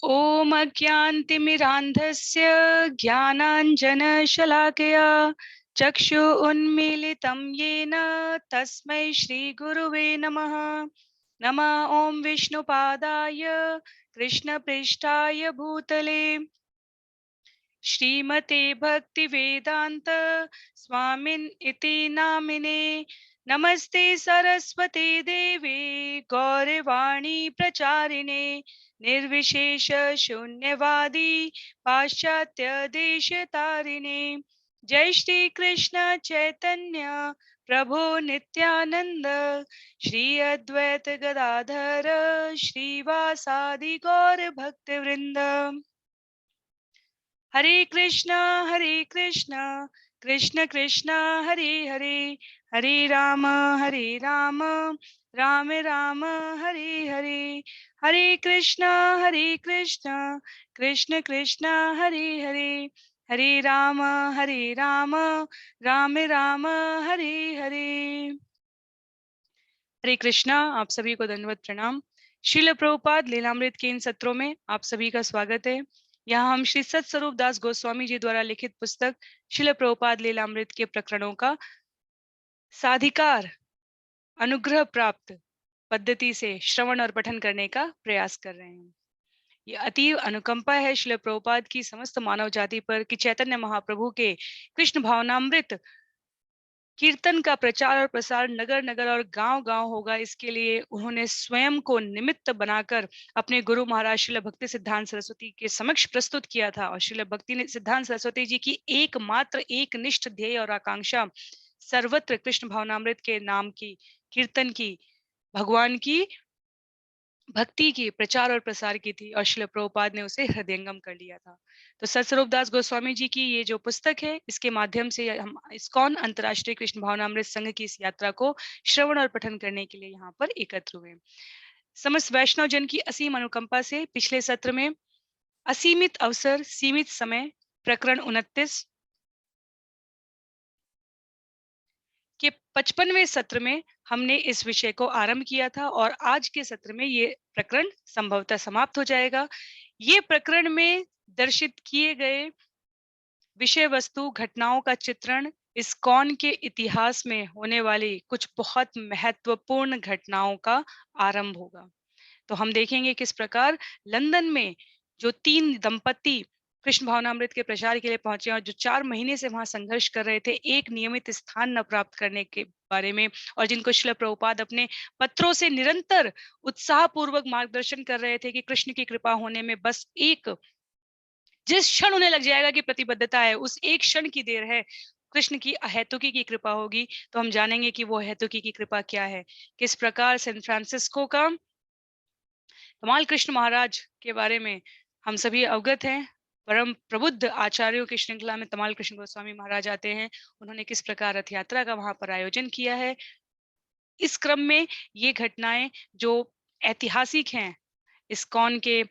ॐ अज्ञानतिमिरान्धस्य ज्ञानाञ्जनशलाकया चक्षुः उन्मीलितं येन तस्मै श्रीगुरुवे नमः। नमः ॐ विष्णुपादाय कृष्णपृष्ठाय भूतले श्रीमते भक्तिवेदान्त स्वामिन् इति नामिने। नमस्ते सरस्वती देवी गौरवाणी प्रचारिणे निर्विशेष शून्यवादी पाश्चात्य देश तारिणे। जय श्री कृष्ण चैतन्य प्रभु नित्यानंद श्री अद्वैत गदाधर श्रीवासादि गौर भक्तवृंद। हरे कृष्णा कृष्ण कृष्ण हरे हरे, हरे राम राम राम हरे हरे। हरे कृष्णा कृष्ण कृष्ण हरे हरे, हरे राम राम राम हरे हरे। हरे कृष्णा। आप सभी को दंडवत प्रणाम। श्रील प्रभुपाद लीलामृत के इन सत्रों में आप सभी का स्वागत है। यहाँ हम श्री सत स्वरूप दास गोस्वामी जी द्वारा लिखित पुस्तक श्रील प्रभुपाद लीलामृत के प्रकरणों का साधिकार अनुग्रह प्राप्त पद्धति से श्रवण और पठन करने का प्रयास कर रहे हैं। ये अतीव अनुकंपा है श्रील प्रभुपाद की समस्त मानव जाति पर कि चैतन्य महाप्रभु के कृष्ण भावनामृत कीर्तन का प्रचार और प्रसार नगर नगर और गांव गांव होगा। इसके लिए उन्होंने स्वयं को निमित्त बनाकर अपने गुरु महाराज श्रील भक्ति सिद्धांत सरस्वती के समक्ष प्रस्तुत किया था। और श्रील भक्ति सिद्धांत सरस्वती जी की एकमात्र एक निष्ठ ध्येय और आकांक्षा सर्वत्र कृष्ण भावनामृत के नाम की कीर्तन की, भगवान की भक्ति की प्रचार और प्रसार की थी। और श्रील प्रभुपाद ने उसे हृदयंगम कर लिया था। तो सतस्वरूप दास गोस्वामी जी की ये जो पुस्तक है, इसके माध्यम से हम इस्कॉन अंतर्राष्ट्रीय कृष्ण भावनामृत संघ की इस यात्रा को श्रवण और पठन करने के लिए यहाँ पर एकत्र हुए। समस्त वैष्णव जन की असीम अनुकंपा से पिछले सत्र में असीमित अवसर सीमित समय प्रकरण 29 के 55वें सत्र में हमने इस विषय को आरंभ किया था और आज के सत्र में ये प्रकरण संभवतः समाप्त हो जाएगा। ये प्रकरण में दर्शित किए गए विषय वस्तु घटनाओं का चित्रण इस्कॉन के इतिहास में होने वाली कुछ बहुत महत्वपूर्ण घटनाओं का आरंभ होगा। तो हम देखेंगे किस प्रकार लंदन में जो 3 दंपति कृष्ण भावनामृत के प्रचार के लिए पहुंचे और जो 4 महीने से वहां संघर्ष कर रहे थे एक नियमित स्थान न प्राप्त करने के बारे में, और जिनको श्रील प्रभुपाद अपने पत्रों से निरंतर उत्साहपूर्वक मार्गदर्शन कर रहे थे कि कृष्ण की कृपा होने में बस एक, जिस क्षण उन्हें लग जाएगा कि प्रतिबद्धता है, उस एक क्षण की देर है, कृष्ण की अहेतुकी की कृपा होगी। तो हम जानेंगे कि वो अहेतुकी की कृपा क्या है। किस प्रकार सैन फ्रांसिस्को का तमाल कृष्ण महाराज के बारे में हम सभी अवगत हैं। परम प्रबुद्ध आचार्यों की श्रृंखला में तमाल कृष्ण गोस्वामी महाराज आते हैं। उन्होंने किस प्रकार रथ यात्रा का वहां पर आयोजन किया है। इस क्रम में ये घटनाएं जो ऐतिहासिक हैं इस्कॉन के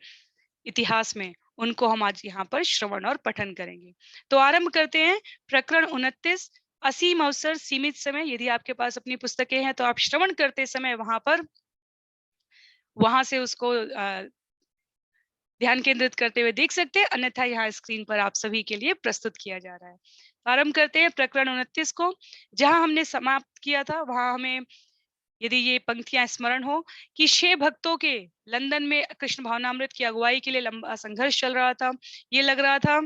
इतिहास में, उनको हम आज यहाँ पर श्रवण और पठन करेंगे। तो आरंभ करते हैं प्रकरण 29 असीम अवसर सीमित समय। यदि आपके पास अपनी पुस्तकें हैं तो आप श्रवण करते समय वहां से उसको ध्यान केंद्रित करते हुए देख सकते हैं, अन्यथा यहाँ स्क्रीन पर आप सभी के लिए प्रस्तुत किया जा रहा है। आरंभ करते हैं प्रकरण 29 को। जहां हमने समाप्त किया था वहां हमें, यदि ये पंक्तियां स्मरण हो, कि 6 भक्तों के लंदन में कृष्ण भावनामृत की अगुवाई के लिए लंबा संघर्ष चल रहा था। ये लग रहा था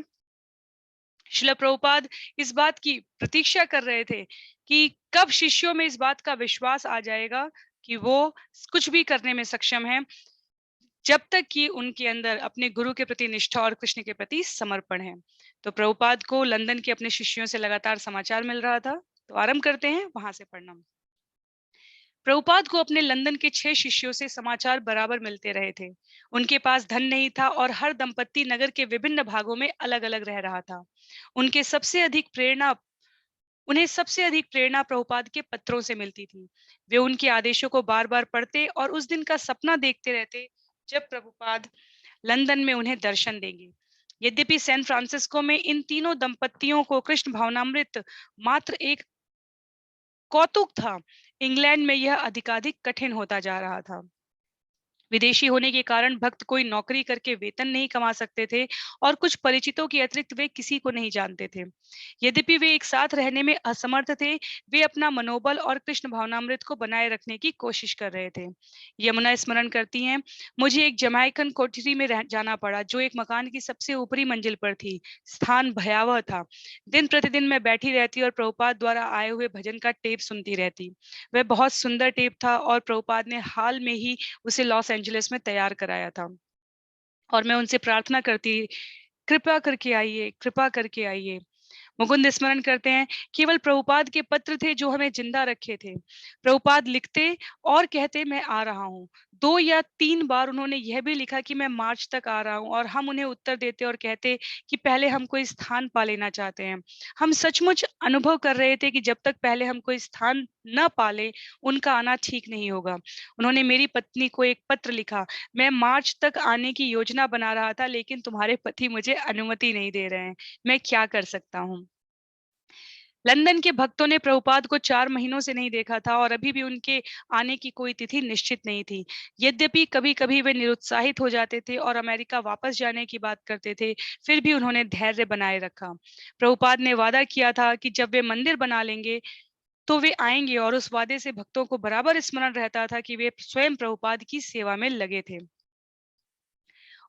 श्रील प्रभुपाद इस बात की प्रतीक्षा कर रहे थे कि कब शिष्यों में इस बात का विश्वास आ जाएगा कि वो कुछ भी करने में सक्षम है, जब तक कि उनके अंदर अपने गुरु के प्रति निष्ठा और कृष्ण के प्रति समर्पण है। तो प्रभुपाद को लंदन के अपने शिष्यों से लगातार समाचार मिल रहा था। तो आरंभ करते हैं वहां से पढ़ना। प्रभुपाद को अपने लंदन के 6 शिष्यों से समाचार बराबर मिलते रहे थे। उनके पास धन नहीं था और हर दंपत्ति नगर के विभिन्न भागों में अलग अलग रह रहा था। उन्हें सबसे अधिक प्रेरणा प्रभुपाद के पत्रों से मिलती थी। वे उनके आदेशों को बार बार पढ़ते और उस दिन का सपना देखते रहते जब प्रभुपाद लंदन में उन्हें दर्शन देंगे। यद्यपि सैन फ्रांसिस्को में इन तीनों दंपत्तियों को कृष्ण भावनामृत मात्र एक कौतुक था, इंग्लैंड में यह अधिकाधिक कठिन होता जा रहा था। विदेशी होने के कारण भक्त कोई नौकरी करके वेतन नहीं कमा सकते थे और कुछ परिचितों के अतिरिक्त वे किसी को नहीं जानते थे। यद्यपि वे एक साथ रहने में असमर्थ थे, वे अपना मनोबल और कृष्ण भावनामृत को बनाए रखने की कोशिश कर रहे थे। यमुना स्मरण करती हैं, मुझे एक जमाइकन कोठरी में जाना पड़ा जो एक मकान की सबसे ऊपरी मंजिल पर थी। स्थान भयावह था। दिन प्रतिदिन मैं बैठी रहती और प्रभुपाद द्वारा आए हुए भजन का टेप सुनती रहती। वह बहुत सुंदर टेप था और प्रभुपाद ने हाल में ही उसे लॉस एंजलिस में तैयार कराया था और मैं उनसे प्रार्थना करती, कृपा करके आइए, कृपा करके आइए। मुकुंद स्मरण करते हैं, केवल प्रभुपाद के पत्र थे जो हमें जिंदा रखे थे। प्रभुपाद लिखते और कहते मैं आ रहा हूँ। 2 या 3 बार उन्होंने यह भी लिखा कि मैं मार्च तक आ रहा हूँ और हम उन्हें उत्तर देते और कहते कि पहले हम कोई स्थान पा लेना चाहते हैं। हम सचमुच अनुभव कर रहे थे कि जब तक पहले हम कोई स्थान न पाले, उनका आना ठीक नहीं होगा। उन्होंने मेरी पत्नी को एक पत्र लिखा, मैं मार्च तक आने की योजना बना रहा था लेकिन तुम्हारे पति मुझे अनुमति नहीं दे रहे हैं। मैं क्या कर सकता हूँ? लंदन के भक्तों ने प्रभुपाद को 4 महीनों से नहीं देखा था और अभी भी उनके आने की कोई तिथि निश्चित नहीं थी। यद्यपि कभी-कभी वे निरुत्साहित हो जाते थे और अमेरिका वापस जाने की बात करते थे, फिर भी उन्होंने धैर्य बनाए रखा। प्रभुपाद ने वादा किया था कि जब वे मंदिर बना लेंगे, तो वे आएंगे और उस वादे से भक्तों को बराबर स्मरण रहता था कि वे स्वयं प्रभुपाद की सेवा में लगे थे।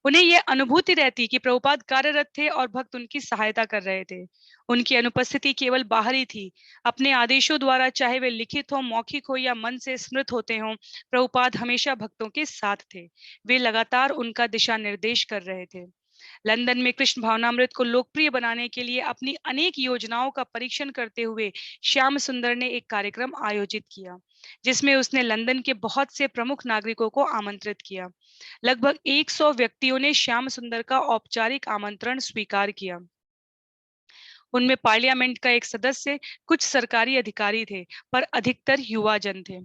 उन्हें यह अनुभूति रहती कि प्रभुपाद कार्यरत थे और भक्त उनकी सहायता कर रहे थे। उनकी अनुपस्थिति केवल बाहरी थी। अपने आदेशों द्वारा, चाहे वे लिखित हो, मौखिक हो या मन से स्मृत होते हों, प्रभुपाद हमेशा भक्तों के साथ थे। वे लगातार उनका दिशा निर्देश कर रहे थे। लंदन में कृष्ण भावनामृत को लोकप्रिय बनाने के लिए अपनी अनेक योजनाओं का परीक्षण करते हुए श्याम सुंदर ने एक कार्यक्रम आयोजित किया, जिसमें उसने लंदन के बहुत से प्रमुख नागरिकों को आमंत्रित किया। लगभग 100 व्यक्तियों ने श्याम सुंदर का औपचारिक आमंत्रण स्वीकार किया। उनमें पार्लियामेंट का एक सदस्य, कुछ सरकारी अधिकारी थे, पर अधिकतर युवा जन थे।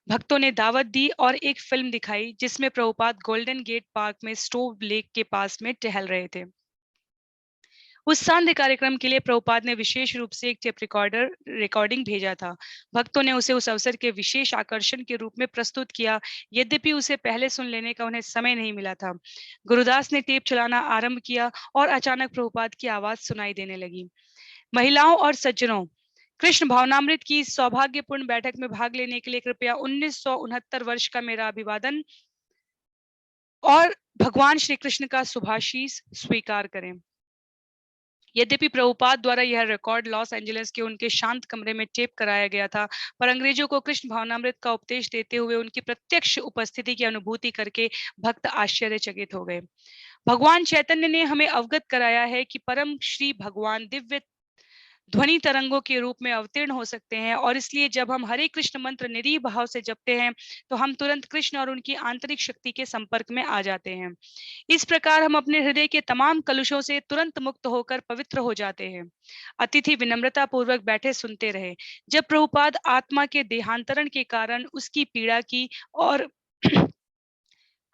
भक्तों ने दावत दी और एक फिल्म दिखाई जिसमें प्रभुपाद गोल्डन गेट पार्क में स्टोव लेक के पास में टहल रहे थे। उस सांध्य कार्यक्रम के लिए प्रभुपाद ने विशेष रूप से एक टेप रिकॉर्डिंग भेजा था। भक्तों ने उसे उस अवसर के विशेष आकर्षण के रूप में प्रस्तुत किया, यद्यपि उसे पहले सुन लेने का उन्हें समय नहीं मिला था। गुरुदास ने टेप चलाना आरंभ किया और अचानक प्रभुपाद की आवाज सुनाई देने लगी। महिलाओं और सज्जनों, कृष्ण भावनामृत की इस सौभाग्यपूर्ण बैठक में भाग लेने के लिए कृपया 1969 वर्ष का मेरा अभिवादन और भगवान श्री कृष्ण का शुभाशीष स्वीकार करें। यद्यपि प्रभुपाद द्वारा यह रिकॉर्ड लॉस एंजलिस के उनके शांत कमरे में टेप कराया गया था, पर अंग्रेजों को कृष्ण भावनामृत का उपदेश देते हुए उनकी प्रत्यक्ष उपस्थिति की अनुभूति करके भक्त आश्चर्यचकित हो गए। भगवान चैतन्य ने हमें अवगत कराया है कि परम श्री भगवान दिव्य ध्वनि तरंगों के रूप में अवतीर्ण हो सकते हैं और इसलिए जब हम हरे कृष्ण मंत्र निरीह भाव से जपते हैं, तो हम तुरंत कृष्ण और उनकी आंतरिक शक्ति के संपर्क में आ जाते हैं। इस प्रकार हम अपने हृदय के तमाम कलुषों से तुरंत मुक्त होकर पवित्र हो जाते हैं। अतिथि विनम्रता पूर्वक बैठे सुनते रहे। जब प्रभुपाद आत्मा के देहांतरण के कारण उसकी पीड़ा की और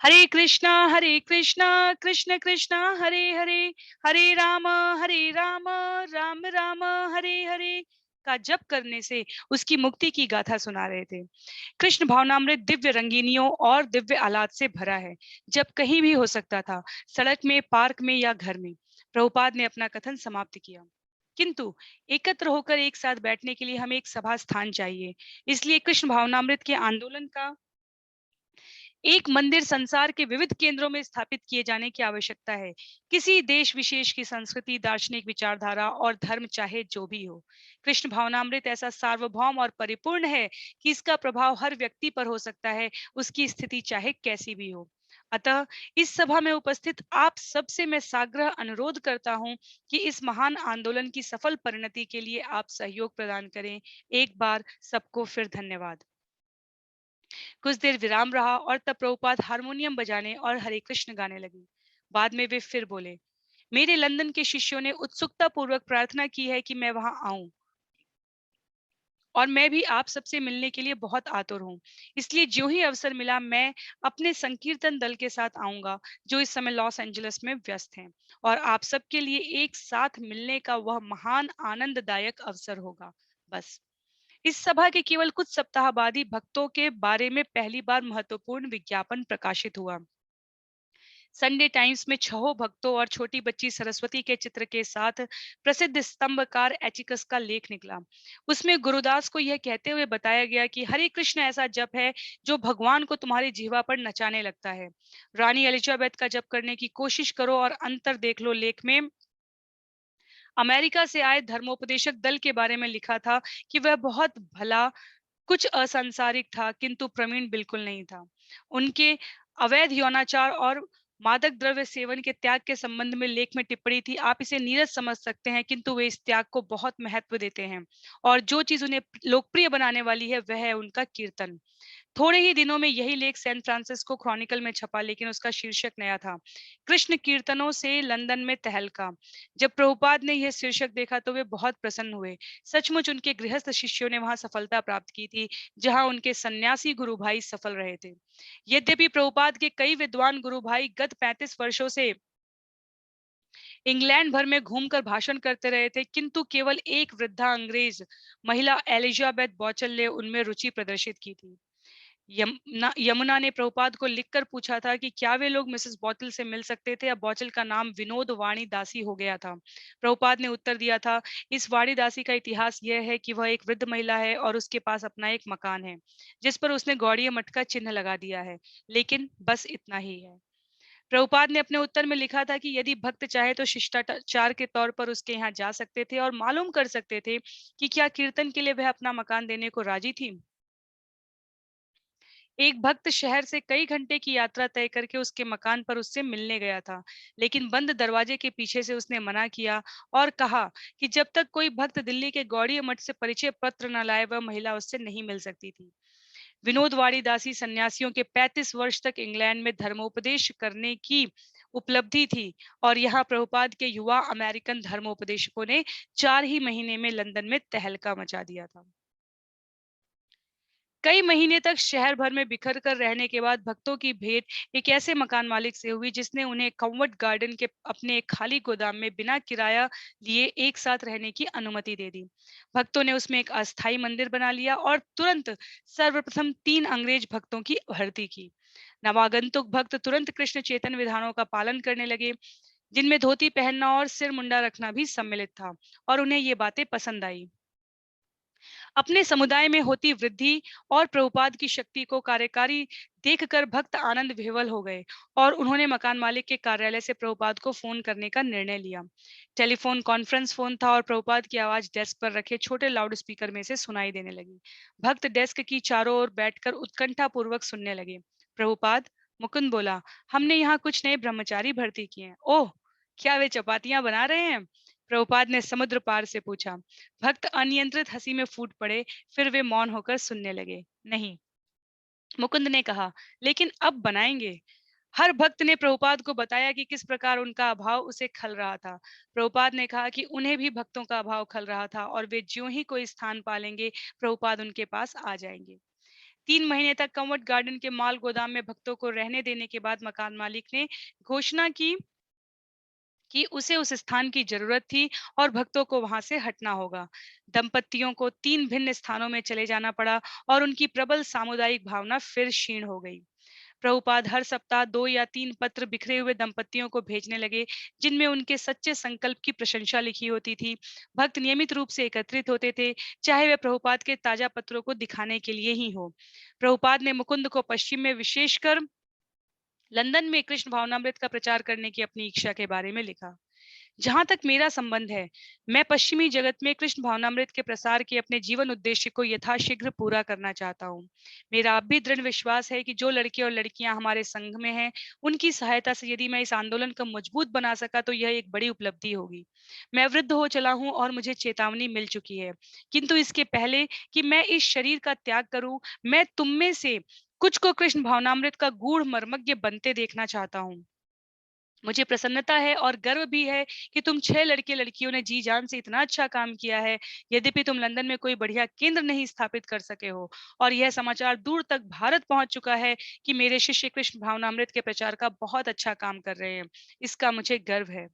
हरे कृष्णा कृष्ण कृष्ण हरे हरे, हरे राम राम राम हरे हरे का जप करने से उसकी मुक्ति की गाथा सुना रहे थे। कृष्ण भावनामृत दिव्य रंगीनियों और दिव्य आलात से भरा है। जब कहीं भी हो सकता था, सड़क में, पार्क में या घर में। प्रभुपाद ने अपना कथन समाप्त किया। किंतु एकत्र होकर एक साथ बैठने के लिए हमें एक सभा स्थान चाहिए। इसलिए कृष्ण भावनामृत के आंदोलन का एक मंदिर संसार के विविध केंद्रों में स्थापित किए जाने की आवश्यकता है। किसी देश विशेष की संस्कृति, दार्शनिक विचारधारा और धर्म चाहे जो भी हो, कृष्ण भावनामृत ऐसा सार्वभौम और परिपूर्ण है कि इसका प्रभाव हर व्यक्ति पर हो सकता है, उसकी स्थिति चाहे कैसी भी हो। अतः इस सभा में उपस्थित आप सबसे मैं साग्रह अनुरोध करता हूं कि इस महान आंदोलन की सफल परिणति के लिए आप सहयोग प्रदान करें। एक बार सबको फिर धन्यवाद। कुछ देर विराम रहा और तब प्रभुपाद हारमोनियम बजाने और हरे कृष्ण गाने लगे। बाद में वे फिर बोले, मेरे लंदन के शिष्यों ने उत्सुकता पूर्वक प्रार्थना की है कि मैं वहां आऊं और मैं भी आप सबसे मिलने के लिए बहुत आतुर हूं। इसलिए जो ही अवसर मिला, मैं अपने संकीर्तन दल के साथ आऊंगा जो इस समय लॉस एंजलिस में व्यस्त हैं, और आप सबके लिए एक साथ मिलने का वह महान आनंददायक अवसर होगा। बस इस सभा के केवल कुछ सप्ताह बाद ही भक्तों के बारे में पहली बार महत्वपूर्ण विज्ञापन प्रकाशित हुआ। संडे टाइम्स में छहों भक्तों और छोटी बच्ची सरस्वती के चित्र के साथ प्रसिद्ध स्तंभकार एचिकस का लेख निकला। उसमें गुरुदास को यह कहते हुए बताया गया कि हरे कृष्ण ऐसा जप है जो भगवान को तुम्हारी जिह्वा पर नचाने लगता है। रानी एलिजाबेथ का जप करने की कोशिश करो और अंतर देख लो। लेख में अमेरिका से आए धर्मोपदेशक दल के बारे में लिखा था कि वह बहुत भला, कुछ असंसारिक था, किंतु प्रवीण बिल्कुल नहीं था। उनके अवैध यौनाचार और मादक द्रव्य सेवन के त्याग के संबंध में लेख में टिप्पणी थी। आप इसे नीरस समझ सकते हैं, किंतु वे इस त्याग को बहुत महत्व देते हैं और जो चीज उन्हें लोकप्रिय बनाने वाली है वह है उनका कीर्तन। थोड़े ही दिनों में यही लेख सैन फ्रांसिस्को क्रॉनिकल में छपा, लेकिन उसका शीर्षक नया था, कृष्ण कीर्तनों से लंदन में तहलका। जब प्रभुपाद ने यह शीर्षक देखा तो वे बहुत प्रसन्न हुए। सचमुच उनके गृहस्थ शिष्यों ने वहां सफलता प्राप्त की थी जहां उनके सन्यासी गुरु भाई सफल रहे थे। यद्यपि प्रभुपाद के कई विद्वान गुरु भाई गत 35 वर्षों से इंग्लैंड भर में घूमकर भाषण करते रहे थे, किंतु केवल एक वृद्धा अंग्रेज महिला एलिजाबेथ बॉचल ने उनमें रुचि प्रदर्शित की थी। यमुना ने प्रभुपाद को लिखकर पूछा था कि क्या वे लोग मिसेस बॉटल से मिल सकते थे। अब बॉचल का नाम विनोद वाणी दासी हो गया था। प्रभुपाद ने उत्तर दिया था, इस वाणी दासी का इतिहास यह है कि वह एक वृद्ध महिला है और उसके पास अपना एक मकान है जिस पर उसने गौड़ीय मठ का चिन्ह लगा दिया है, लेकिन बस इतना ही है। प्रभुपाद ने अपने उत्तर में लिखा था कि यदि भक्त चाहे तो शिष्टाचार के तौर पर उसके यहाँ जा सकते थे और मालूम कर सकते थे कि क्या कीर्तन के लिए वह अपना मकान देने को राजी थी। एक भक्त शहर से कई घंटे की यात्रा तय करके उसके मकान पर उससे मिलने गया था, लेकिन बंद दरवाजे के पीछे से उसने मना किया और कहा कि जब तक कोई भक्त दिल्ली के गौड़ीय मठ से परिचय पत्र न लाए वह महिला उससे नहीं मिल सकती थी। विनोद वाड़ीदासी सन्यासियों के 35 वर्ष तक इंग्लैंड में धर्मोपदेश करने की उपलब्धि थी और यहाँ प्रभुपाद के युवा अमेरिकन धर्मोपदेशकों ने 4 ही महीने में लंदन में तहलका मचा दिया था। कई महीने तक शहर भर में बिखर कर रहने के बाद भक्तों की भेंट एक ऐसे मकान मालिक से हुई जिसने उन्हें कंवर्ट गार्डन के अपने एक खाली गोदाम में बिना किराया लिए एक साथ रहने की अनुमति दे दी। भक्तों ने उसमें एक अस्थायी मंदिर बना लिया और तुरंत सर्वप्रथम 3 अंग्रेज भक्तों की भर्ती की। नवागंतुक भक्त तुरंत कृष्ण चेतन विधानों का पालन करने लगे, जिनमें धोती पहनना और सिर मुंडा रखना भी सम्मिलित था, और उन्हें ये बातें पसंद आई। अपने समुदाय में होती वृद्धि और प्रभुपाद की शक्ति को कार्यकारी देखकर भक्त आनंद विह्वल हो गए और उन्होंने मकान मालिक के कार्यालय से प्रभुपाद को फोन करने का निर्णय लिया। टेलीफोन कॉन्फ्रेंस फोन था और प्रभुपाद की आवाज डेस्क पर रखे छोटे लाउड स्पीकर में से सुनाई देने लगी। भक्त डेस्क की चारों ओर बैठकर उत्कंठा पूर्वक सुनने लगे। प्रभुपाद, मुकुंद बोला, हमने यहाँ कुछ नए ब्रह्मचारी भर्ती किए हैं। ओह, क्या वे चपातियां बना रहे हैं? प्रभुपाद ने समुद्र पार से पूछा। भक्त अनियंत्रित हंसी में फूट पड़े, फिर वे मौन होकर सुनने लगे। नहीं, मुकुंद ने कहा, लेकिन अब बनाएंगे। हर भक्त ने प्रभुपाद को बताया कि किस प्रकार उनका अभाव उसे खल रहा था। प्रभुपाद ने कहा कि उन्हें भी भक्तों का अभाव खल रहा था और वे ज्यों ही कोई स्थान पालेंगे प्रभुपाद उनके पास आ जाएंगे। 3 महीने तक कंवट गार्डन के माल गोदाम में भक्तों को रहने देने के बाद मकान मालिक ने घोषणा की कि उसे उस स्थान की जरूरत थी और भक्तों को वहां से हटना होगा। दंपतियों को 3 भिन्न स्थानों में चले जाना पड़ा और उनकी प्रबल सामुदायिक भावना फिर क्षीण हो गई। प्रभुपाद हर सप्ताह 2 या 3 पत्र बिखरे हुए दंपतियों को भेजने लगे, जिनमें उनके सच्चे संकल्प की प्रशंसा लिखी होती थी। भक्त नियमित रूप से एकत्रित होते थे, चाहे वे प्रभुपाद के ताजा पत्रों को दिखाने के लिए ही हो। प्रभुपाद ने मुकुंद को पश्चिम में, विशेषकर लंदन में कृष्ण भावनामृत का प्रचार करने की अपनी इच्छा के बारे में लिखा। जहां तक मेरा संबंध है, मैं पश्चिमी जगत में कृष्ण भावनामृत के प्रसार के अपने जीवन उद्देश्य को यथाशीघ्र पूरा करना चाहता हूँ। मेरा अब भी दृढ़ विश्वास है कि जो लड़के और लड़कियां हमारे संघ में हैं, उनकी सहायता से यदि मैं इस आंदोलन को मजबूत बना सका तो यह एक बड़ी उपलब्धि होगी। मैं वृद्ध हो चला हूँ और मुझे चेतावनी मिल चुकी है, किंतु इसके पहले कि मैं इस शरीर का त्याग करूं, मैं तुम में से कुछ को कृष्ण भावनामृत का गूढ़ मर्मज्ञ बनते देखना चाहता हूँ। मुझे प्रसन्नता है और गर्व भी है कि तुम 6 लड़के लड़कियों ने जी जान से इतना अच्छा काम किया है। यद्यपि तुम लंदन में कोई बढ़िया केंद्र नहीं स्थापित कर सके हो और यह समाचार दूर तक भारत पहुंच चुका है कि मेरे शिष्य कृष्ण भावनामृत के प्रचार का बहुत अच्छा काम कर रहे हैं, इसका मुझे गर्व है।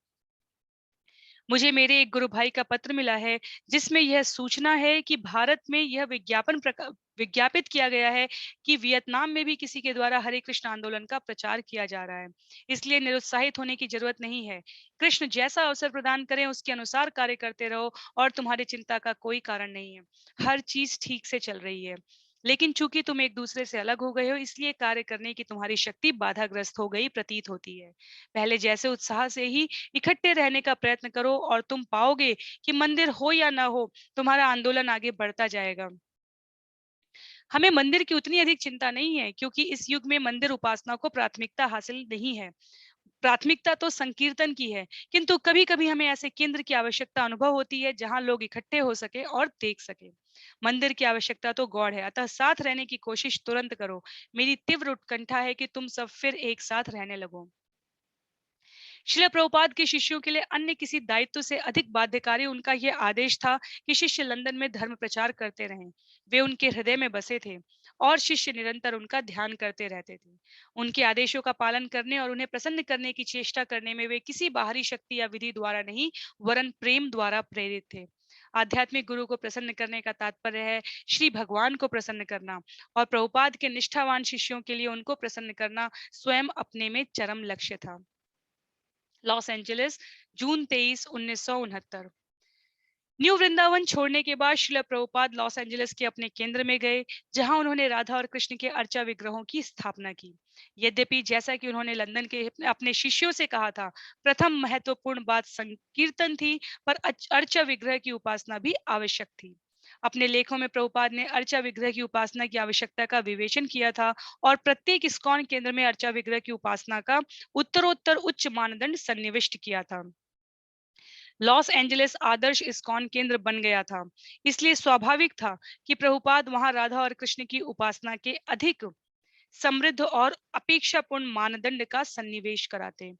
मुझे मेरे एक गुरु भाई का पत्र मिला है जिसमें यह सूचना है कि भारत में यह विज्ञापित किया गया है कि वियतनाम में भी किसी के द्वारा हरे कृष्ण आंदोलन का प्रचार किया जा रहा है। इसलिए निरुत्साहित होने की जरूरत नहीं है। कृष्ण जैसा अवसर प्रदान करें उसके अनुसार कार्य करते रहो और तुम्हारी चिंता का कोई कारण नहीं है। हर चीज ठीक से चल रही है। लेकिन चूंकि तुम एक दूसरे से अलग हो गए हो इसलिए कार्य करने की तुम्हारी शक्ति बाधाग्रस्त हो गई प्रतीत होती है। पहले जैसे उत्साह से ही इकट्ठे रहने का प्रयत्न करो और तुम पाओगे कि मंदिर हो या ना हो तुम्हारा आंदोलन आगे बढ़ता जाएगा। हमें मंदिर की उतनी अधिक चिंता नहीं है क्योंकि इस युग में मंदिर उपासना को प्राथमिकता हासिल नहीं है। प्राथमिकता तो संकीर्तन की है, किंतु कभी-कभी हमें ऐसे केंद्र की आवश्यकता अनुभव होती है जहां लोग इकट्ठे हो सके और देख सके। मंदिर की आवश्यकता तो गौड़ है, अतः साथ रहने की कोशिश तुरंत करो। मेरी तीव्र उत्कंठा है कि तुम सब फिर एक साथ रहने लगो। श्रील प्रभुपाद के शिष्यों के लिए अन्य किसी दायित्व से अधिक बाध्यकारी उनका यह आदेश था कि शिष्य लंदन में धर्म प्रचार करते रहें। वे उनके हृदय में बसे थे और शिष्य निरंतर उनका ध्यान करते रहते थे। उनके आदेशों का पालन करने और उन्हें प्रसन्न करने की चेष्टा करने में वे किसी बाहरी शक्ति या विधि द्वारा नहीं वरन प्रेम द्वारा प्रेरित थे। आध्यात्मिक गुरु को प्रसन्न करने का तात्पर्य है श्री भगवान को प्रसन्न करना, और प्रभुपाद के निष्ठावान शिष्यों के लिए उनको प्रसन्न करना स्वयं अपने में चरम लक्ष्य था। लॉस एंजलिस, जून 23, 1969। न्यू वृंदावन छोड़ने के बाद श्रील प्रभुपाद लॉस एंजलिस के अपने केंद्र में गए, जहां उन्होंने राधा और कृष्ण के अर्चा विग्रहों की स्थापना की। यद्यपि जैसा कि उन्होंने लंदन के अपने शिष्यों से कहा था, प्रथम महत्वपूर्ण बात संकीर्तन थी, पर अर्चा विग्रह की उपासना भी आवश्यक थी। अपने लेखों में प्रभुपाद ने अर्चा विग्रह की उपासना की आवश्यकता का विवेचन किया था और प्रत्येक इस्कॉन केंद्र में अर्चा विग्रह की उपासना का उत्तरोत्तर उच्च मानदंड सन्निविष्ट किया था। लॉस एंजलिस आदर्श इस्कॉन केंद्र बन गया था, इसलिए स्वाभाविक था कि प्रभुपाद वहां राधा और कृष्ण की उपासना के अधिक समृद्ध और अपेक्षापूर्ण मानदंड का सन्निवेश कराते।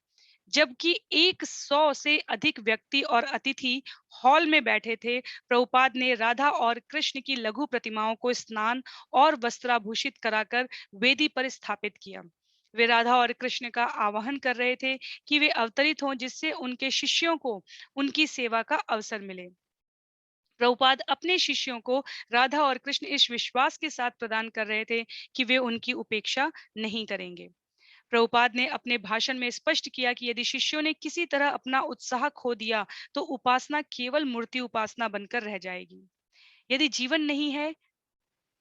जबकि 100 से अधिक व्यक्ति और अतिथि हॉल में बैठे थे, प्रभुपाद ने राधा और कृष्ण की लघु प्रतिमाओं को स्नान और वस्त्राभूषित कराकर वेदी पर स्थापित किया। वे राधा और कृष्ण का आवाहन कर रहे थे कि वे अवतरित हों, जिससे उनके शिष्यों को उनकी सेवा का अवसर मिले। प्रभुपाद अपने शिष्यों को राधा और कृष्ण इस विश्वास के साथ प्रदान कर रहे थे कि वे उनकी उपेक्षा नहीं करेंगे। प्रभुपाद ने अपने भाषण में स्पष्ट किया कि यदि शिष्यों ने किसी तरह अपना उत्साह खो दिया तो उपासना केवल मूर्ति उपासना बनकर रह जाएगी। यदि जीवन नहीं है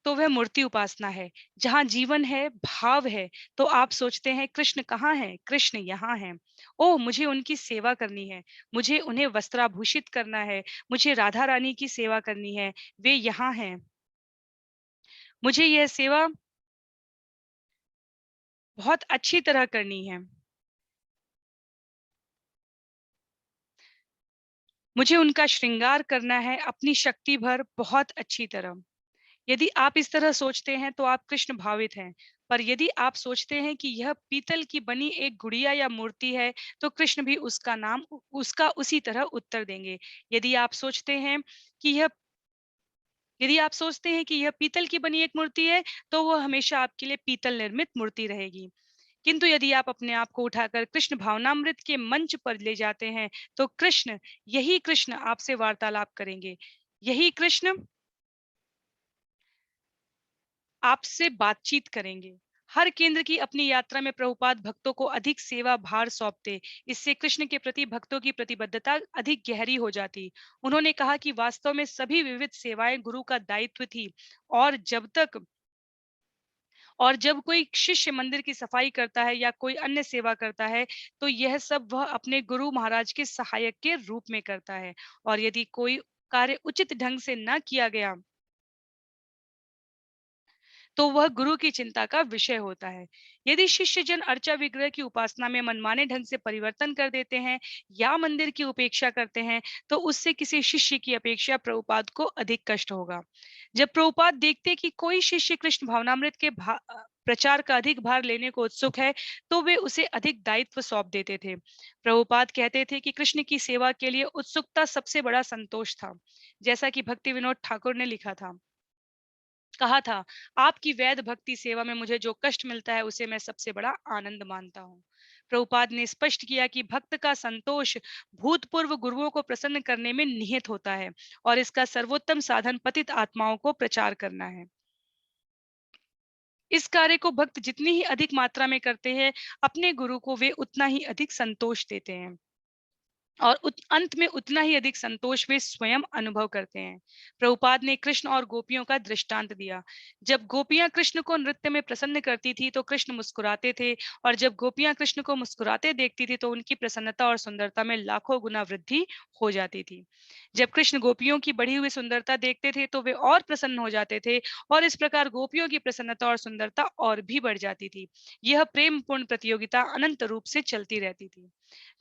तो वह मूर्ति उपासना है। जहाँ जीवन है, भाव है, तो आप सोचते हैं कृष्ण कहाँ है? कृष्ण यहाँ है। ओह, मुझे उनकी सेवा करनी है, मुझे उन्हें वस्त्राभूषित करना है, मुझे राधा रानी की सेवा करनी है, वे यहाँ हैं। मुझे यह सेवा बहुत अच्छी तरह करनी है। मुझे उनका श्रृंगार करना है अपनी शक्ति भर बहुत अच्छी तरह। यदि आप इस तरह सोचते हैं तो आप कृष्ण भावित हैं। पर यदि आप सोचते हैं कि यह पीतल की बनी एक गुड़िया या मूर्ति है, तो कृष्ण भी उसका उसी तरह उत्तर देंगे। यदि आप सोचते हैं कि यह यदि आप सोचते हैं कि यह पीतल की बनी एक मूर्ति है, तो वह हमेशा आपके लिए पीतल निर्मित मूर्ति रहेगी। किंतु यदि आप अपने आप को उठाकर कृष्ण भावनामृत के मंच पर ले जाते हैं, तो यही कृष्ण आपसे वार्तालाप करेंगे। यही कृष्ण आपसे बातचीत करेंगे। हर केंद्र की अपनी यात्रा में प्रभुपाद भक्तों को अधिक सेवा भार सौंपते। इससे कृष्ण के प्रति भक्तों की प्रतिबद्धता अधिक गहरी हो जाती। उन्होंने कहा कि वास्तव में सभी विविध सेवाएं गुरु का दायित्व थी, और जब कोई शिष्य मंदिर की सफाई करता है या कोई अन्य सेवा करता है, तो यह सब वह अपने गुरु महाराज के सहायक के रूप में करता है। और यदि कोई कार्य उचित ढंग से न किया गया, तो वह गुरु की चिंता का विषय होता है। यदि शिष्य जन अर्चा विग्रह की उपासना में मनमाने ढंग से परिवर्तन कर देते हैं या मंदिर की उपेक्षा करते हैं, तो उससे किसी शिष्य की अपेक्षा प्रभुपाद को अधिक कष्ट होगा। जब प्रभुपाद देखते कि कोई शिष्य कृष्ण भावनामृत के प्रचार का अधिक भार लेने को उत्सुक है, तो वे उसे अधिक दायित्व सौंप देते थे। प्रभुपाद कहते थे कि कृष्ण की सेवा के लिए उत्सुकता सबसे बड़ा संतोष था। जैसा कि भक्ति विनोद ठाकुर ने लिखा था, कहा था, आपकी वैध भक्ति सेवा में मुझे जो कष्ट मिलता है उसे मैं सबसे बड़ा आनंद मानता हूँ। प्रभुपाद ने स्पष्ट किया कि भक्त का संतोष भूतपूर्व गुरुओं को प्रसन्न करने में निहित होता है और इसका सर्वोत्तम साधन पतित आत्माओं को प्रचार करना है। इस कार्य को भक्त जितनी ही अधिक मात्रा में करते हैं, अपने गुरु को वे उतना ही अधिक संतोष देते हैं और अंत में उतना ही अधिक संतोष वे स्वयं अनुभव करते हैं। प्रभुपाद ने कृष्ण और गोपियों का दृष्टांत दिया। जब गोपियां कृष्ण को नृत्य में प्रसन्न करती थी तो कृष्ण मुस्कुराते थे, और जब गोपियां कृष्ण को मुस्कुराते देखती थी तो उनकी प्रसन्नता और सुंदरता में लाखों गुना वृद्धि हो जाती थी। जब कृष्ण गोपियों की बढ़ी हुई सुंदरता देखते थे तो वे और प्रसन्न हो जाते थे, और इस प्रकार गोपियों की प्रसन्नता और सुंदरता और भी बढ़ जाती थी। यह प्रेम पूर्ण प्रतियोगिता अनंत रूप से चलती रहती थी।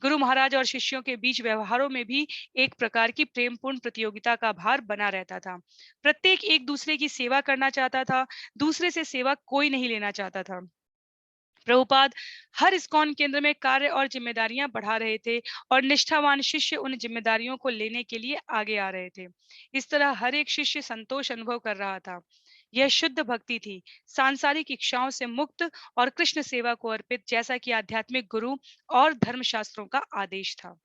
गुरु महाराज और शिष्यों के बीच व्यवहारों में भी एक प्रकार की प्रेमपूर्ण प्रतियोगिता का भार बना रहता था। प्रत्येक एक दूसरे की सेवा करना चाहता था, दूसरे से सेवा कोई नहीं लेना चाहता था। प्रभुपाद हर इस्कॉन केंद्र में कार्य और जिम्मेदारियां बढ़ा रहे थे, और निष्ठावान शिष्य उन जिम्मेदारियों को लेने के लिए आगे आ रहे थे। इस तरह हर एक शिष्य संतोष अनुभव कर रहा था। यह शुद्ध भक्ति थी, सांसारिक इच्छाओं से मुक्त और कृष्ण सेवा को अर्पित, जैसा कि आध्यात्मिक गुरु और धर्मशास्त्रों का आदेश था।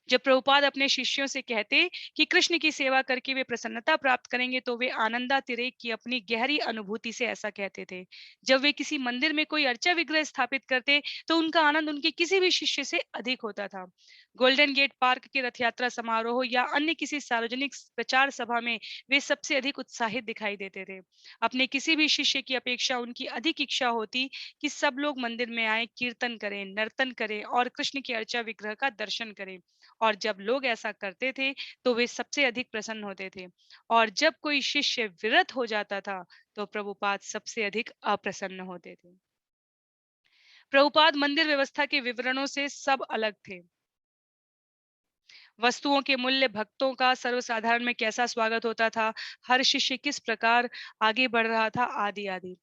जब प्रभुपाद अपने शिष्यों से कहते कि कृष्ण की सेवा करके वे प्रसन्नता प्राप्त करेंगे, तो वे आनंदातिरेक की अपनी गहरी अनुभूति से ऐसा कहते थे। जब वे किसी मंदिर में कोई अर्चा विग्रह स्थापित करते तो उनका आनंद उनके किसी भी शिष्य से अधिक होता था। गोल्डन गेट पार्क के रथ यात्रा समारोह या अन्य किसी सार्वजनिक प्रचार सभा में वे सबसे अधिक उत्साहित दिखाई देते थे। अपने किसी भी शिष्य की अपेक्षा उनकी अधिक इच्छा होती कि सब लोग मंदिर में आए, कीर्तन करें, नर्तन करें और कृष्ण की अर्चा विग्रह का दर्शन करें। और जब लोग ऐसा करते थे तो वे सबसे अधिक प्रसन्न होते थे, और जब कोई शिष्य विरत हो जाता था तो प्रभुपाद सबसे अधिक अप्रसन्न होते थे। प्रभुपाद मंदिर व्यवस्था के विवरणों से सब अलग थे। वस्तुओं के मूल्य, भक्तों का सर्वसाधारण में कैसा स्वागत होता था, हर शिष्य किस प्रकार आगे बढ़ रहा था, आदि आदि।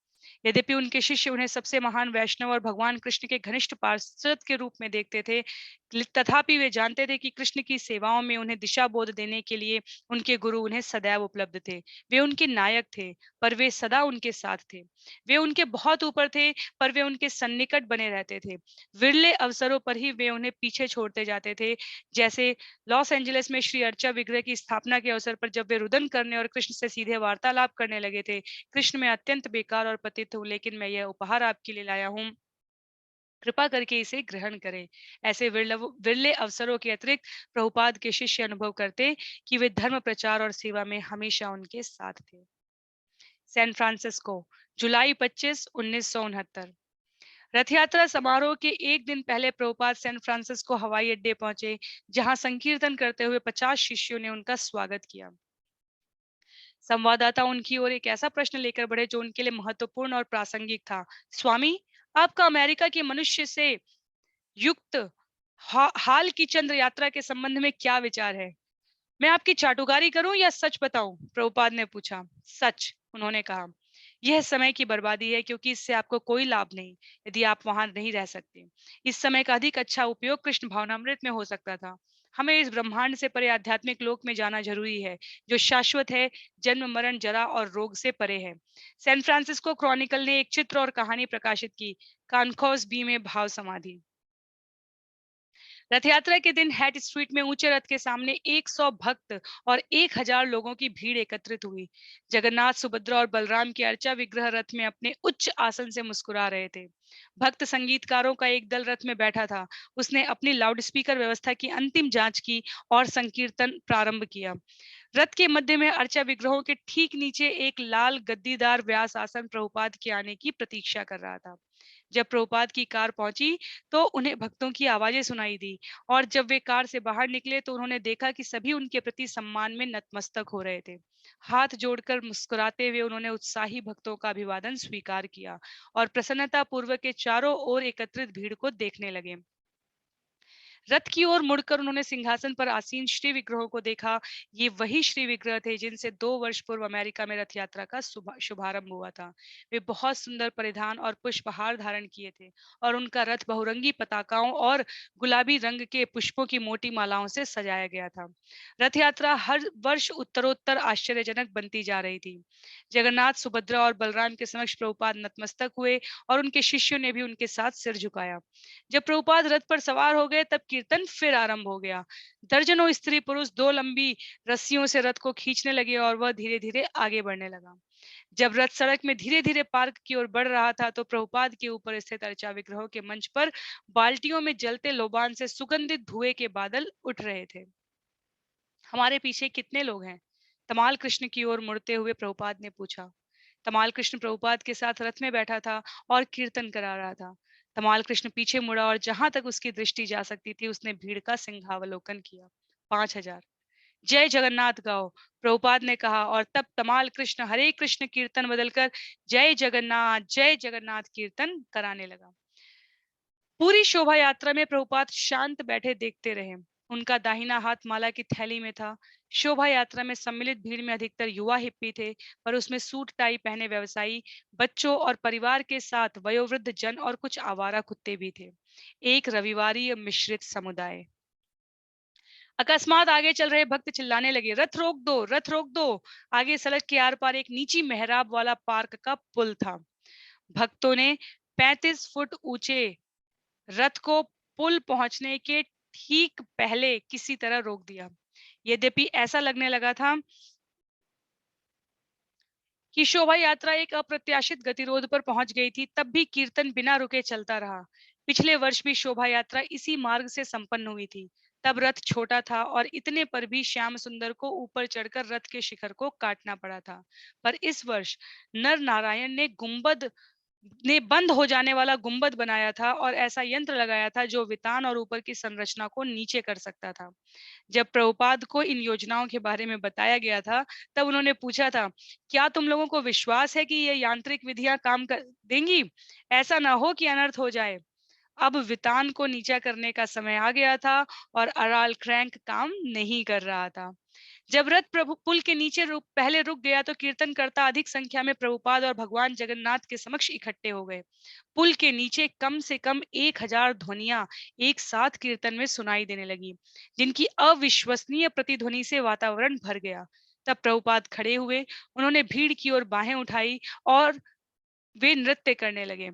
यद्यपि उनके शिष्य उन्हें सबसे महान वैष्णव और भगवान कृष्ण के घनिष्ठ पार्षद के रूप में देखते थे, तथापि वे जानते थे कि कृष्ण की सेवाओं में उन्हें दिशा बोध देने के लिए उनके गुरु उन्हें सदैव उपलब्ध थे। वे उनके नायक थे, पर वे सदा उनके साथ थे। वे उनके बहुत ऊपर थे, पर वे उनके सन्निकट बने रहते थे। विरले अवसरों पर ही वे उन्हें पीछे छोड़ते जाते थे। जैसे लॉस एंजलिस में श्री अर्चा विग्रह की स्थापना के अवसर पर जब वे रुदन करने और कृष्ण से सीधे वार्तालाप करने लगे थे, कृष्ण मैं अत्यंत बेकार और पतित हूँ, लेकिन मैं यह उपहार आपके लिए लाया हूँ, कृपा करके इसे ग्रहण करें। ऐसे विरले अवसरों के अतिरिक्त प्रभुपाद के शिष्य अनुभव करते कि वे धर्म प्रचार और सेवा में हमेशा उनके साथ थे। सैन फ्रांसिस्को, जुलाई 25, 1969। रथ यात्रा समारोह के एक दिन पहले प्रभुपाद सैन फ्रांसिस्को हवाई अड्डे पहुंचे, जहां संकीर्तन करते हुए 50 शिष्यों ने उनका स्वागत किया। संवाददाता उनकी ओर एक ऐसा प्रश्न लेकर बढ़े जो उनके लिए महत्वपूर्ण और प्रासंगिक था। स्वामी, आपका अमेरिका के मनुष्य से युक्त हाल की चंद्र यात्रा के संबंध में क्या विचार है? मैं आपकी चाटुकारी करूं या सच बताऊं? प्रभुपाद ने पूछा। सच, उन्होंने कहा। यह समय की बर्बादी है, क्योंकि इससे आपको कोई लाभ नहीं यदि आप वहां नहीं रह सकते। इस समय का अधिक अच्छा उपयोग कृष्ण भावनामृत में हो सकता था। हमें इस ब्रह्मांड से परे आध्यात्मिक लोक में जाना जरूरी है, जो शाश्वत है, जन्म मरण जरा और रोग से परे है। सैन फ्रांसिस्को क्रॉनिकल ने एक चित्र और कहानी प्रकाशित की, कानखौस बी में भाव समाधि। रथ यात्रा के दिन हैट स्ट्रीट में ऊंचे रथ के सामने 100 भक्त और 1000 लोगों की भीड़ एकत्रित हुई। जगन्नाथ, सुभद्रा और बलराम के अर्चा विग्रह रथ में अपने उच्च आसन से मुस्कुरा रहे थे। भक्त संगीतकारों का एक दल रथ में बैठा था। उसने अपनी लाउडस्पीकर व्यवस्था की अंतिम जांच की और संकीर्तन प्रारंभ किया। रथ के मध्य में अर्चा विग्रहों के ठीक नीचे एक लाल गद्दीदार व्यास आसन प्रभुपाद के आने की प्रतीक्षा कर रहा था। जब प्रभुपाद की कार पहुंची तो उन्हें भक्तों की आवाजें सुनाई दी, और जब वे कार से बाहर निकले तो उन्होंने देखा कि सभी उनके प्रति सम्मान में नतमस्तक हो रहे थे। हाथ जोड़कर मुस्कुराते हुए उन्होंने उत्साही भक्तों का अभिवादन स्वीकार किया और प्रसन्नता पूर्वक के चारों ओर एकत्रित भीड़ को देखने लगे। रथ की ओर मुड़कर उन्होंने सिंहासन पर आसीन श्री विग्रहों को देखा। ये वही श्री विग्रह थे जिनसे 2 वर्ष पूर्व अमेरिका में रथ यात्रा का शुभारंभ हुआ था। वे बहुत सुंदर परिधान और पुष्पहार धारण किए थे और उनका रथ बहुरंगी पताकाओं और गुलाबी रंग के पुष्पों की मोटी मालाओं से सजाया गया था। रथ यात्रा हर वर्ष उत्तरोत्तर आश्चर्यजनक बनती जा रही थी। जगन्नाथ, सुभद्रा और बलराम के समक्ष प्रभुपाद नतमस्तक हुए और उनके शिष्यों ने भी उनके साथ सिर झुकाया। जब प्रभुपाद रथ पर सवार हो गए तब कीर्तन फिर आरंभ हो गया। दर्जनों स्त्री पुरुष 2 लंबी रस्सियों से रथ को खींचने लगे और वह धीरे धीरे आगे बढ़ने लगा। जब रथ सड़क में धीरे धीरे पार्क की ओर बढ़ रहा था तो प्रभुपाद के ऊपर स्थित अर्चा विग्रहों के मंच पर बाल्टियों में जलते लोबान से सुगंधित धुएं के बादल उठ रहे थे। हमारे पीछे कितने लोग हैं? तमाल कृष्ण की ओर मुड़ते हुए प्रभुपाद ने पूछा। तमाल कृष्ण प्रभुपाद के साथ रथ में बैठा था और कीर्तन करा रहा था। तमाल कृष्ण पीछे मुड़ा और जहां तक उसकी दृष्टि जा सकती थी उसने भीड़ का सिंहावलोकन किया। 5,000 जय जगन्नाथ गाओ, प्रभुपाद ने कहा, और तब तमाल कृष्ण हरे कृष्ण कीर्तन बदलकर जय जगन्नाथ कीर्तन कराने लगा। पूरी शोभा यात्रा में प्रभुपाद शांत बैठे देखते रहे। उनका दाहिना हाथ माला की थैली में था। शोभा यात्रा में सम्मिलित भीड़ में अधिकतर युवा हिप्पी थे, पर उसमें सूट टाई पहने व्यवसायी, बच्चों और परिवार के साथ वयोवृद्ध जन और कुछ आवारा कुत्ते भी थे। एक रविवारी मिश्रित समुदाय। अकस्मात आगे चल रहे भक्त चिल्लाने लगे, रथ रोक दो, रथ रोक दो। आगे सड़क के आर पार एक नीची मेहराब वाला पार्क का पुल था। भक्तों ने 35 फुट ऊंचे रथ को पुल पहुंचने के ठीक पहले किसी तरह रोक दिया। यद्यपि ऐसा लगने लगा था कि शोभा यात्रा एक अप्रत्याशित गतिरोध पर पहुंच गई थी, तब भी कीर्तन बिना रुके चलता रहा। पिछले वर्ष भी शोभा यात्रा इसी मार्ग से संपन्न हुई थी। तब रथ छोटा था और इतने पर भी श्याम सुंदर को ऊपर चढ़कर रथ के शिखर को काटना पड़ा था। पर इस वर्ष नर नारायण ने बंद हो जाने वाला गुंबद बनाया था और ऐसा यंत्र लगाया था जो वितान और ऊपर की संरचना को नीचे कर सकता था। जब प्रभुपाद को इन योजनाओं के बारे में बताया गया था तब उन्होंने पूछा था, क्या तुम लोगों को विश्वास है कि ये यांत्रिक विधियां काम कर देंगी? ऐसा ना हो कि अनर्थ हो जाए। अब वितान को नीचा करने का समय आ गया था और अराल क्रैंक काम नहीं कर रहा था। जब रथ प्रभु पुल के नीचे पहले रुक गया तो कीर्तनकर्ता अधिक संख्या में प्रभुपाद और भगवान जगन्नाथ के समक्ष इकट्ठे हो गए। पुल के नीचे कम से कम 1,000 ध्वनियां एक साथ कीर्तन में सुनाई देने लगी, जिनकी अविश्वसनीय प्रतिध्वनि से वातावरण भर गया। तब प्रभुपाद खड़े हुए, उन्होंने भीड़ की ओर बाहें उठाई और वे नृत्य करने लगे।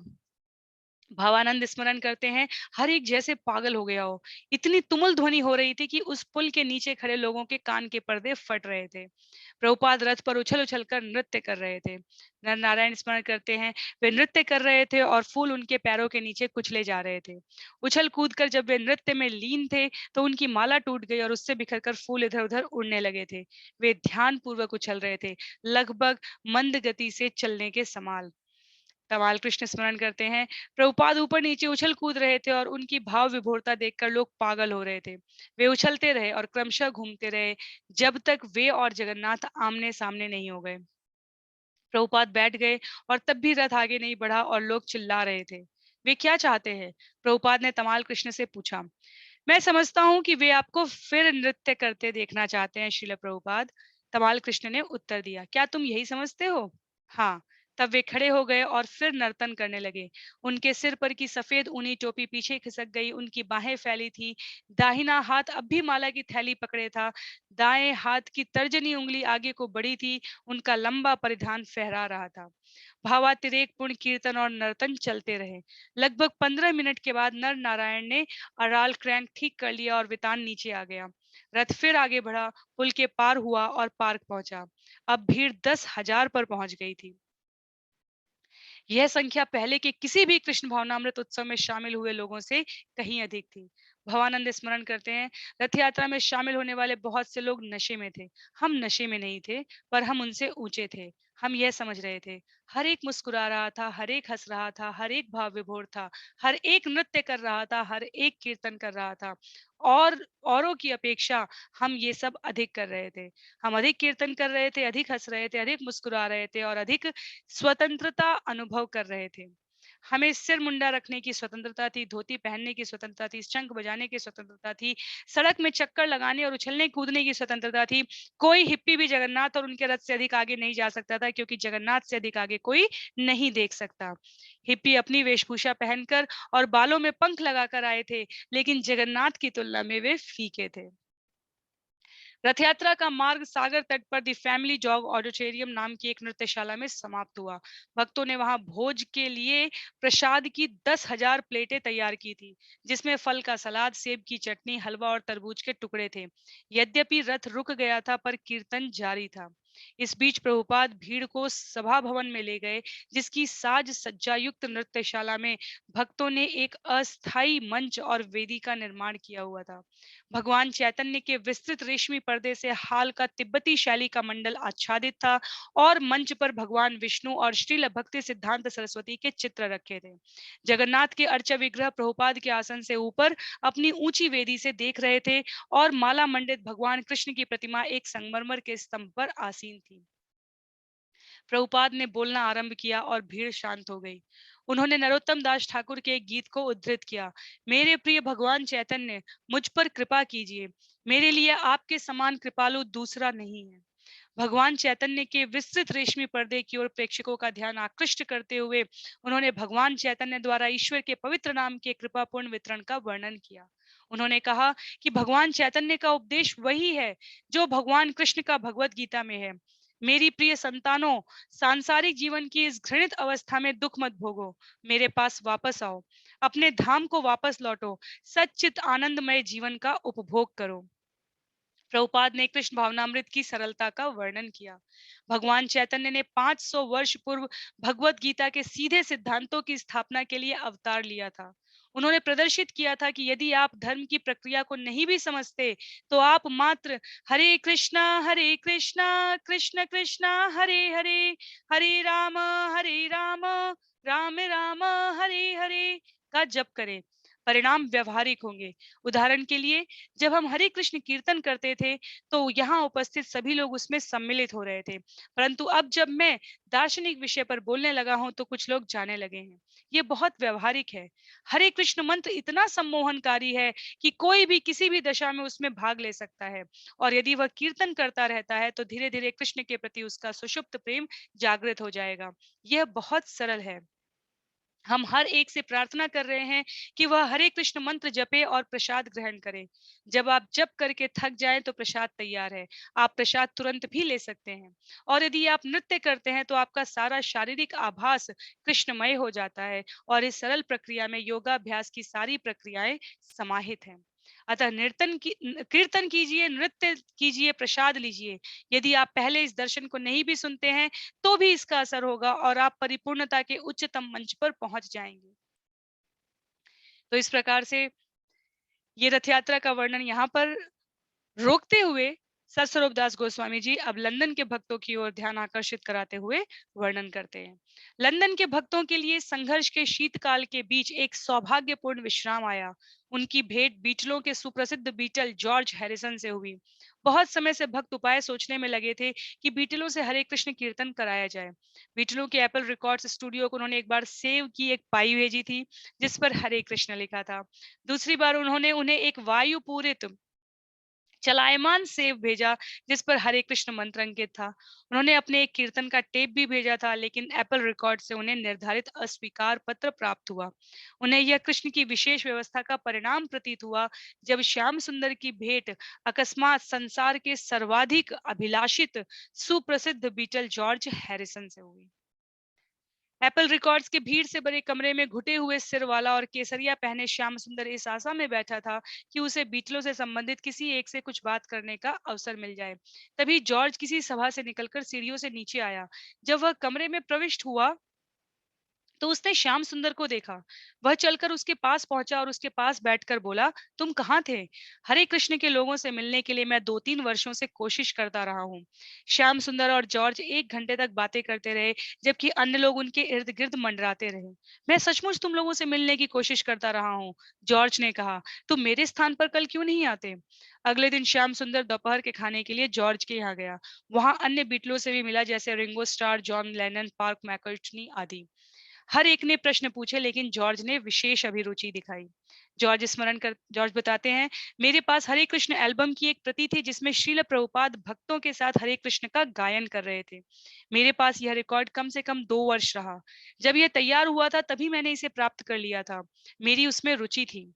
भावानंद स्मरण करते हैं, हर एक जैसे पागल हो गया हो। इतनी तुमुल ध्वनि हो रही थी कि उस पुल के नीचे खड़े लोगों के कान के पर्दे फट रहे थे। प्रभुपाद रथ पर उछल उछल कर नृत्य कर रहे थे। नर नारायण स्मरण करते हैं, वे नृत्य कर रहे थे और फूल उनके पैरों के नीचे कुचले जा रहे थे। उछल कूद कर जब वे नृत्य में लीन थे तो उनकी माला टूट गई और उससे बिखरकर फूल इधर उधर उड़ने लगे थे। वे ध्यान पूर्वक उछल रहे थे, लगभग मंद गति से चलने के समान। तमाल कृष्ण स्मरण करते हैं, प्रभुपाद ऊपर नीचे उछल कूद रहे थे और उनकी भाव विभोरता देखकर लोग पागल हो रहे थे। वे उछलते रहे और क्रमशः घूमते रहे जब तक वे और जगन्नाथ आमने सामने नहीं हो गए। प्रभुपाद बैठ गए और तब भी रथ आगे नहीं बढ़ा और लोग चिल्ला रहे थे। वे क्या चाहते हैं? प्रभुपाद ने तमाल कृष्ण से पूछा। मैं समझता हूँ कि वे आपको फिर नृत्य करते देखना चाहते हैं, श्रील प्रभुपाद। तमाल कृष्ण ने उत्तर दिया, क्या तुम यही समझते हो? हाँ। तब वे खड़े हो गए और फिर नर्तन करने लगे। उनके सिर पर की सफेद ऊनी टोपी पीछे खिसक गई, उनकी बाहें फैली थी। दाहिना हाथ अब भी माला की थैली पकड़े था। दाएं हाथ की तर्जनी उंगली आगे को बढ़ी थी। उनका लंबा परिधान फहरा रहा था। भावातिरेक पूर्ण कीर्तन और नर्तन चलते रहे। लगभग 15 मिनट के बाद नर नारायण ने अराल क्रैंक ठीक कर लिया और वितान नीचे आ गया। रथ फिर आगे बढ़ा, पुल के पार हुआ और पार्क पहुंचा। अब भीड़ 10,000 पर पहुंच गई थी। यह संख्या पहले के किसी भी कृष्ण भावनामृत उत्सव में शामिल हुए लोगों से कहीं अधिक थी। भवानंद स्मरण करते हैं, रथ यात्रा में शामिल होने वाले बहुत से लोग नशे में थे। हम नशे में नहीं थे, पर हम उनसे ऊंचे थे। हम यह समझ रहे थे, हर एक मुस्कुरा रहा था, हर एक हंस रहा था, हर एक भाव विभोर था, हर एक नृत्य कर रहा था, हर एक कीर्तन कर रहा था। और औरों की अपेक्षा हम ये सब अधिक कर रहे थे। हम अधिक कीर्तन कर रहे थे, अधिक हंस रहे थे, अधिक मुस्कुरा रहे थे और अधिक स्वतंत्रता अनुभव कर रहे थे। हमें सिर मुंडा रखने की स्वतंत्रता थी, धोती पहनने की स्वतंत्रता थी, शंख बजाने की स्वतंत्रता थी, सड़क में चक्कर लगाने और उछलने कूदने की स्वतंत्रता थी। कोई हिप्पी भी जगन्नाथ और उनके रथ से अधिक आगे नहीं जा सकता था, क्योंकि जगन्नाथ से अधिक आगे कोई नहीं देख सकता। हिप्पी अपनी वेशभूषा पहनकर और बालों में पंख लगाकर आए थे, लेकिन जगन्नाथ की तुलना में वे फीके थे। रथ यात्रा का मार्ग सागर तट पर द फैमिली जॉग ऑडिटोरियम नाम की एक नृत्यशाला में समाप्त हुआ। भक्तों ने वहां भोज के लिए प्रसाद की 10,000 प्लेटें तैयार की थी, जिसमें फल का सलाद, सेब की चटनी, हलवा और तरबूज के टुकड़े थे। यद्यपि रथ रुक गया था, पर कीर्तन जारी था। इस बीच प्रभुपाद भीड़ को सभा भवन में ले गए, जिसकी साज सज्जा युक्त नृत्यशाला में भक्तों ने एक अस्थाई मंच और वेदी का निर्माण किया हुआ था। भगवान चैतन्य के विस्तृत रेशमी पर्दे से हाल का तिब्बती शैली का मंडल आच्छादित था, और मंच पर भगवान विष्णु और श्रील भक्ति सिद्धांत सरस्वती के चित्र रखे थे। जगन्नाथ के अर्चा विग्रह प्रभुपाद के आसन से ऊपर अपनी ऊंची वेदी से देख रहे थे, और माला मंडित भगवान कृष्ण की प्रतिमा एक संगमरमर के स्तंभ पर आसीन थी। प्रभुपाद ने बोलना आरंभ किया और भीड़ शांत हो गई। उन्होंने नरोत्तम दास ठाकुर के एक गीत को उद्धृत किया। मेरे प्रिय भगवान चैतन्य, मुझ पर कृपा कीजिए। मेरे लिए आपके समान कृपालु दूसरा नहीं है। भगवान चैतन्य के विस्तृत रेशमी पर्दे की ओर प्रेक्षकों का ध्यान आकृष्ट करते हुए उन्होंने भगवान चैतन्य द्वारा ईश्वर के पवित्र नाम के कृपापूर्ण वितरण का वर्णन किया। उन्होंने कहा कि भगवान चैतन्य का उपदेश वही है जो भगवान कृष्ण का भगवत गीता में है। मेरी प्रिय संतानों, सांसारिक जीवन की इस घृणित अवस्था में दुख मत भोगो, मेरे पास वापस आओ, अपने धाम को वापस लौटो, सच्चित आनंदमय जीवन का उपभोग करो। प्रभुपाद ने कृष्ण भावनामृत की सरलता का वर्णन किया। भगवान चैतन्य ने 500 वर्ष पूर्व भगवत गीता के सीधे सिद्धांतों की स्थापना के लिए अवतार लिया था। उन्होंने प्रदर्शित किया था कि यदि आप धर्म की प्रक्रिया को नहीं भी समझते, तो आप मात्र हरे कृष्णा कृष्ण कृष्णा हरे हरे, हरे राम राम राम हरे हरे का जप करें। परिणाम व्यवहारिक होंगे। उदाहरण के लिए, जब हम हरे कृष्ण कीर्तन करते थे, तो यहाँ उपस्थित सभी लोग उसमें सम्मिलित हो रहे थे। परंतु अब जब मैं दार्शनिक विषय पर बोलने लगा हूं, तो कुछ लोग जाने लगे हैं। ये बहुत व्यवहारिक है। हरे कृष्ण मंत्र इतना सम्मोहनकारी है कि कोई भी किसी भी दशा में उसमें भाग ले सकता है, और यदि वह कीर्तन करता रहता है, तो धीरे धीरे कृष्ण के प्रति उसका सुषुप्त प्रेम जागृत हो जाएगा। यह बहुत सरल है। हम हर एक से प्रार्थना कर रहे हैं कि वह हरे कृष्ण मंत्र जपे और प्रसाद ग्रहण करे। जब आप जप करके थक जाएं, तो प्रसाद तैयार है। आप प्रसाद तुरंत भी ले सकते हैं। और यदि आप नृत्य करते हैं, तो आपका सारा शारीरिक आभास कृष्णमय हो जाता है, और इस सरल प्रक्रिया में योगाभ्यास की सारी प्रक्रियाएं समाहित हैं। अतः कीर्तन कीजिए, नृत्य कीजिए, प्रसाद लीजिए। यदि आप पहले इस दर्शन को नहीं भी सुनते हैं, तो भी इसका असर होगा, और आप परिपूर्णता के उच्चतम मंच पर पहुंच जाएंगे। तो इस प्रकार से ये रथ यात्रा का वर्णन यहाँ पर रोकते हुए सर स्वरूपदास गोस्वामी जी अब लंदन के भक्तों की ओर ध्यान आकर्षित कराते हुए वर्णन करते हैं। लंदन के भक्तों के लिए संघर्ष के शीतकाल के बीच एक सौभाग्यपूर्ण विश्राम आया। उनकी भेंट बीटलों के सुप्रसिद्ध बीटल जॉर्ज हैरिसन से हुई। बहुत समय से भक्त उपाय सोचने में लगे थे कि बीटलों से हरे कृष्ण कीर्तन कराया जाए। बीटलों के एप्पल रिकॉर्ड्स स्टूडियो को उन्होंने एक बार सेव की एक पाई भेजी थी, जिस पर हरे कृष्ण लिखा था। दूसरी बार उन्होंने उन्हें एक वायु पूरित चलायमान सेव भेजा, जिस पर हरे कृष्ण मंत्र अंकित था। उन्होंने अपने एक कीर्तन का टेप भी भेजा था, लेकिन एप्पल रिकॉर्ड से उन्हें निर्धारित अस्वीकार पत्र प्राप्त हुआ। उन्हें यह कृष्ण की विशेष व्यवस्था का परिणाम प्रतीत हुआ, जब श्याम सुंदर की भेंट अकस्मात संसार के सर्वाधिक अभिलाषित सुप्रसिद्ध बीटल जॉर्ज हैरिसन से हुई। एप्पल रिकॉर्ड्स के भीड़ से भरे कमरे में घुटे हुए सिर वाला और केसरिया पहने श्याम सुंदर इस आशा में बैठा था कि उसे बीटलों से संबंधित किसी एक से कुछ बात करने का अवसर मिल जाए। तभी जॉर्ज किसी सभा से निकलकर सीढ़ियों से नीचे आया। जब वह कमरे में प्रविष्ट हुआ, तो उसने श्याम सुंदर को देखा। वह चलकर उसके पास पहुंचा और उसके पास बैठकर बोला, तुम कहाँ थे? हरे कृष्ण के लोगों से मिलने के लिए मैं 2-3 वर्षों से कोशिश करता रहा हूँ। श्याम सुंदर और जॉर्ज 1 घंटे तक बातें करते रहे, जबकि अन्य लोग उनके इर्द गिर्द मंडराते रहे। मैं सचमुच तुम लोगों से मिलने की कोशिश करता रहा हूँ, जॉर्ज ने कहा। तुम मेरे स्थान पर कल क्यों नहीं आते? अगले दिन श्याम सुंदर दोपहर के खाने के लिए जॉर्ज के यहाँ गया। वहां अन्य बीटलों से भी मिला, जैसे Ringo Starr, John Lennon, Paul McCartney आदि। हर एक ने प्रश्न पूछे, लेकिन जॉर्ज ने विशेष अभिरुचि दिखाई। जॉर्ज बताते हैं, मेरे पास हरे कृष्ण एल्बम की एक प्रति थी जिसमें श्रील प्रभुपाद भक्तों के साथ हरे कृष्ण का गायन कर रहे थे। मेरे पास यह रिकॉर्ड कम से कम 2 वर्ष रहा। जब यह तैयार हुआ था तभी मैंने इसे प्राप्त कर लिया था। मेरी उसमें रुचि थी।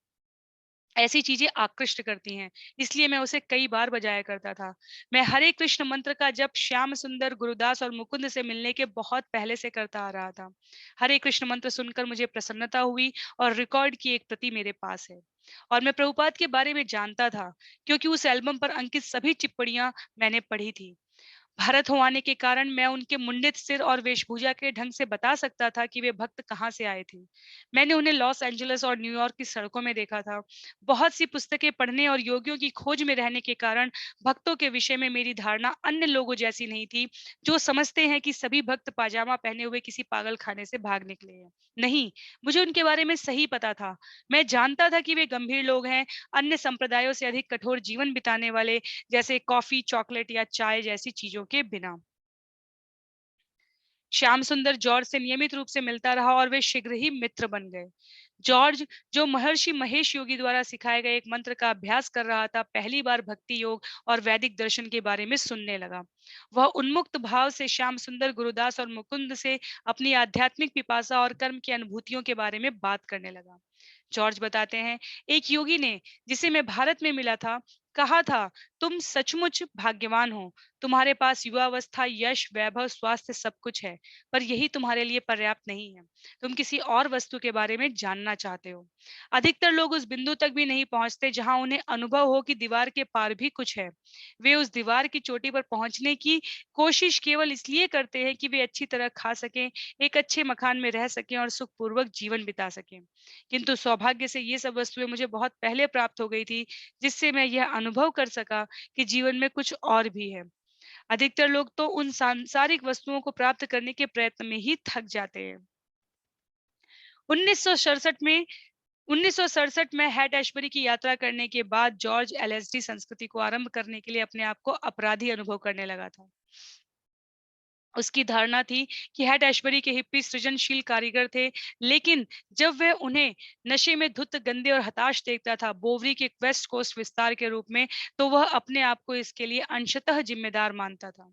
ऐसी चीजें आकृष्ट करती हैं, इसलिए मैं उसे कई बार बजाया करता था। मैं हरे कृष्ण मंत्र का जप श्याम सुंदर, गुरुदास और मुकुंद से मिलने के बहुत पहले से करता आ रहा था। हरे कृष्ण मंत्र सुनकर मुझे प्रसन्नता हुई और रिकॉर्ड की एक प्रति मेरे पास है। और मैं प्रभुपाद के बारे में जानता था, क्योंकि उस एल्बम पर अंकित सभी टिप्पणियां मैंने पढ़ी थी। भारत हो आने के कारण मैं उनके मुंडित सिर और वेशभूषा के ढंग से बता सकता था कि वे भक्त कहाँ से आए थे। मैंने उन्हें लॉस एंजलिस और न्यूयॉर्क की सड़कों में देखा था। बहुत सी पुस्तकें पढ़ने और योगियों की खोज में रहने के कारण भक्तों के विषय में मेरी धारणा अन्य लोगों जैसी नहीं थी, जो समझते हैं कि सभी भक्त पाजामा पहने हुए किसी पागल खाने से भाग निकले हैं। नहीं, मुझे उनके बारे में सही पता था। मैं जानता था कि वे गंभीर लोग हैं, अन्य संप्रदायों से अधिक कठोर जीवन बिताने वाले, जैसे कॉफी, चॉकलेट या चाय जैसी चीजों के बिना। श्याम सुंदर जॉर्ज से नियमित रूप से मिलता रहा और वे शीघ्र ही मित्र बन गए। जॉर्ज, जो महर्षि महेश योगी द्वारा सिखाए गए एक मंत्र का अभ्यास कर रहा था, पहली बार भक्ति योग और वैदिक दर्शन के बारे में सुनने लगा। वह उन्मुक्त भाव से श्याम सुंदर, गुरुदास और मुकुंद से अपनी आध्यात्मिक पिपासा और कर्म की अनुभूतियों के बारे में बात करने लगा। जॉर्ज बताते हैं, एक योगी ने, जिसे मैं भारत में मिला था, कहा था, तुम सचमुच भाग्यवान हो। तुम्हारे पास युवावस्था, यश, वैभव, स्वास्थ्य सब कुछ है, पर यही तुम्हारे लिए पर्याप्त नहीं है। तुम किसी और वस्तु के बारे में जानना चाहते हो। अधिकतर लोग उस बिंदु तक भी नहीं पहुंचते जहां उन्हें अनुभव हो कि दीवार के पार भी कुछ है। वे उस दीवार की चोटी पर पहुंचने की कोशिश केवल इसलिए करते हैं कि वे अच्छी तरह खा सकें, एक अच्छे मकान में रह सकें और सुखपूर्वक जीवन बिता सकें। किंतु सौभाग्य से ये सब वस्तुएं मुझे बहुत पहले प्राप्त हो गई थी, जिससे मैं यह अनुभव कर सका कि जीवन में कुछ और भी है। अधिकतर लोग तो उन सांसारिक वस्तुओं को प्राप्त करने के प्रयत्न में ही थक जाते हैं। 1967 में 1967 में हैट एशबरी की यात्रा करने के बाद जॉर्ज एलएसडी संस्कृति को आरंभ करने के लिए अपने आप को अपराधी अनुभव करने लगा था। उसकी धारणा थी कि हैट एशबरी के हिप्पी सृजनशील कारीगर थे, लेकिन जब वह उन्हें नशे में धुत, गंदे और हताश देखता था, बोवरी के वेस्ट कोस्ट विस्तार के रूप में, तो वह अपने आप को इसके लिए अंशतः जिम्मेदार मानता था।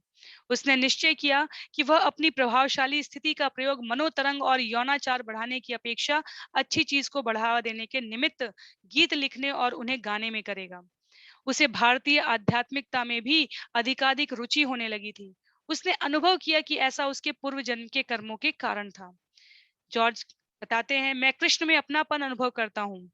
उसने निश्चय किया कि वह अपनी प्रभावशाली स्थिति का प्रयोग मनोतरंग और यौनाचार बढ़ाने की अपेक्षा अच्छी चीज को बढ़ावा देने के निमित्त गीत लिखने और उन्हें गाने में करेगा। उसे भारतीय आध्यात्मिकता में भी अधिकाधिक रुचि होने लगी थी। उसने अनुभव किया कि ऐसा उसके पूर्व जन्म के कर्मों के कारण था। जॉर्ज बताते हैं, मैं कृष्ण में अपनापन अनुभव करता हूँ।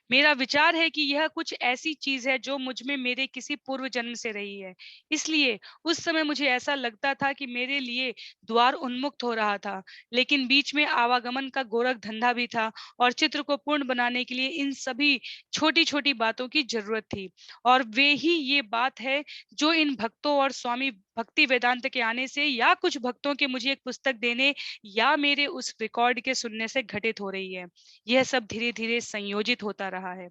मेरा विचार है कि यह कुछ ऐसी चीज है जो मुझ में मेरे किसी पूर्व जन्म से रही है। इसलिए उस समय मुझे ऐसा लगता था कि मेरे लिए द्वार उन्मुक्त हो रहा था, लेकिन बीच में आवागमन का गोरख धंधा भी था और चित्र को पूर्ण बनाने के लिए इन सभी छोटी छोटी बातों की जरूरत थी। और वे ही ये बात है जो इन भक्तों और स्वामी भक्ति वेदांत के आने से, या कुछ भक्तों के मुझे एक पुस्तक देने, या मेरे उस रिकॉर्ड के सुनने से घटित हो रही है। यह सब धीरे धीरे संयोजित होता रहा है।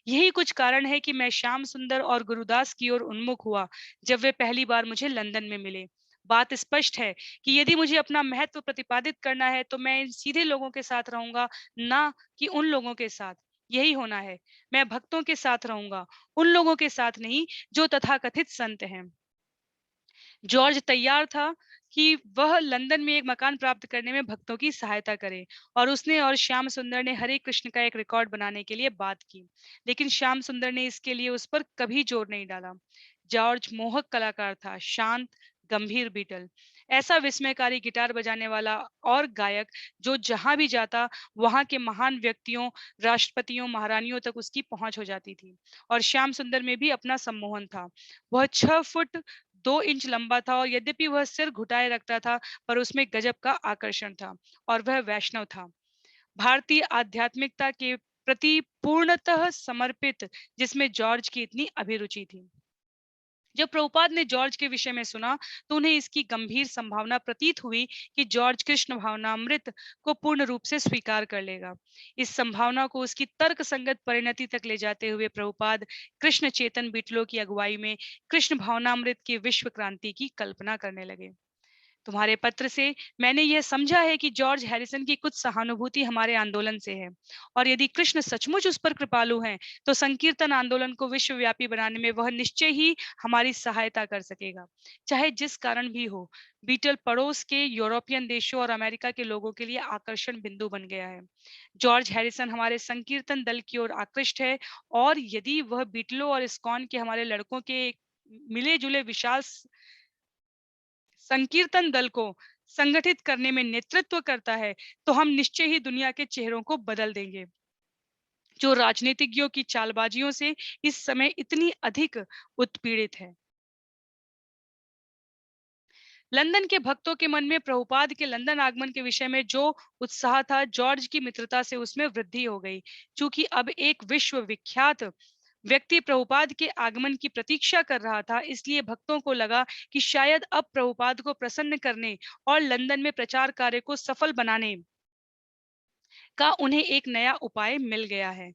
यही कुछ कारण है कि मैं श्याम सुंदर और गुरुदास की ओर उन्मुख हुआ जब वे पहली बार मुझे लंदन में मिले। बात स्पष्ट है कि यदि मुझे अपना महत्व प्रतिपादित करना है तो मैं इन सीधे लोगों के साथ रहूंगा, ना कि उन लोगों के साथ। यही होना है। मैं भक्तों के साथ रहूंगा, उन लोगों के साथ नहीं जो तथाकथित संत हैं। जॉर्ज तैयार था कि वह लंदन में एक मकान प्राप्त करने में भक्तों की सहायता करे, और उसने और श्याम सुंदर ने हरे कृष्ण का एक रिकॉर्ड बनाने के लिए बात की। लेकिन श्याम सुंदर ने इसके लिए उस पर कभी जोर नहीं डाला। जॉर्ज मोहक कलाकार था, शांत, गंभीर बीटल, ऐसा विस्मयकारी गिटार बजाने वाला और गायक जो जहां भी जाता वहां के महान व्यक्तियों, राष्ट्रपतियों, महारानियों तक उसकी पहुंच हो जाती थी। और श्याम सुंदर में भी अपना सम्मोहन था। वह 6 फुट 2 इंच लंबा था, और यद्यपि वह सिर घुटाए रखता था, पर उसमें गजब का आकर्षण था। और वह वैष्णव था, भारतीय आध्यात्मिकता के प्रति पूर्णतः समर्पित, जिसमें जॉर्ज की इतनी अभिरुचि थी। जब प्रभुपाद ने जॉर्ज के विषय में सुना तो उन्हें इसकी गंभीर संभावना प्रतीत हुई कि जॉर्ज कृष्ण भावनामृत को पूर्ण रूप से स्वीकार कर लेगा। इस संभावना को उसकी तर्क संगत परिणति तक ले जाते हुए प्रभुपाद कृष्ण चेतन बीटलों की अगुवाई में कृष्ण भावनामृत की विश्व क्रांति की कल्पना करने लगे। तुम्हारे पत्र से मैंने यह समझा है कि जॉर्ज हैरिसन की कुछ सहानुभूति हमारे आंदोलन से है, और यदि कृष्ण सचमुच उस पर कृपालु हैं, तो संकीर्तन आंदोलन को विश्वव्यापी बनाने में वह निश्चय ही हमारी सहायता कर सकेगा, चाहे जिस कारण भी हो। बीटल पड़ोस के यूरोपियन देशों और अमेरिका के लोगों के लिए आकर्षण बिंदु बन गया है। जॉर्ज हैरिसन हमारे संकीर्तन दल की ओर आकृष्ट है, और यदि वह बीटलों और इस्कॉन के हमारे लड़कों के एक मिले जुले विशाल संकीर्तन दल को संगठित करने में नेतृत्व करता है, तो हम निश्चय ही दुनिया के चेहरों को बदल देंगे, जो राजनीतिज्ञों की चालबाजियों से इस समय इतनी अधिक उत्पीड़ित है। लंदन के भक्तों के मन में प्रभुपाद के लंदन आगमन के विषय में जो उत्साह था, जॉर्ज की मित्रता से उसमें वृद्धि हो गई। चूंकि अब एक विश्व विख्यात व्यक्ति प्रभुपाद के आगमन की प्रतीक्षा कर रहा था, इसलिए भक्तों को लगा कि शायद अब प्रभुपाद को प्रसन्न करने और लंदन में प्रचार कार्य को सफल बनाने का उन्हें एक नया उपाय मिल गया है।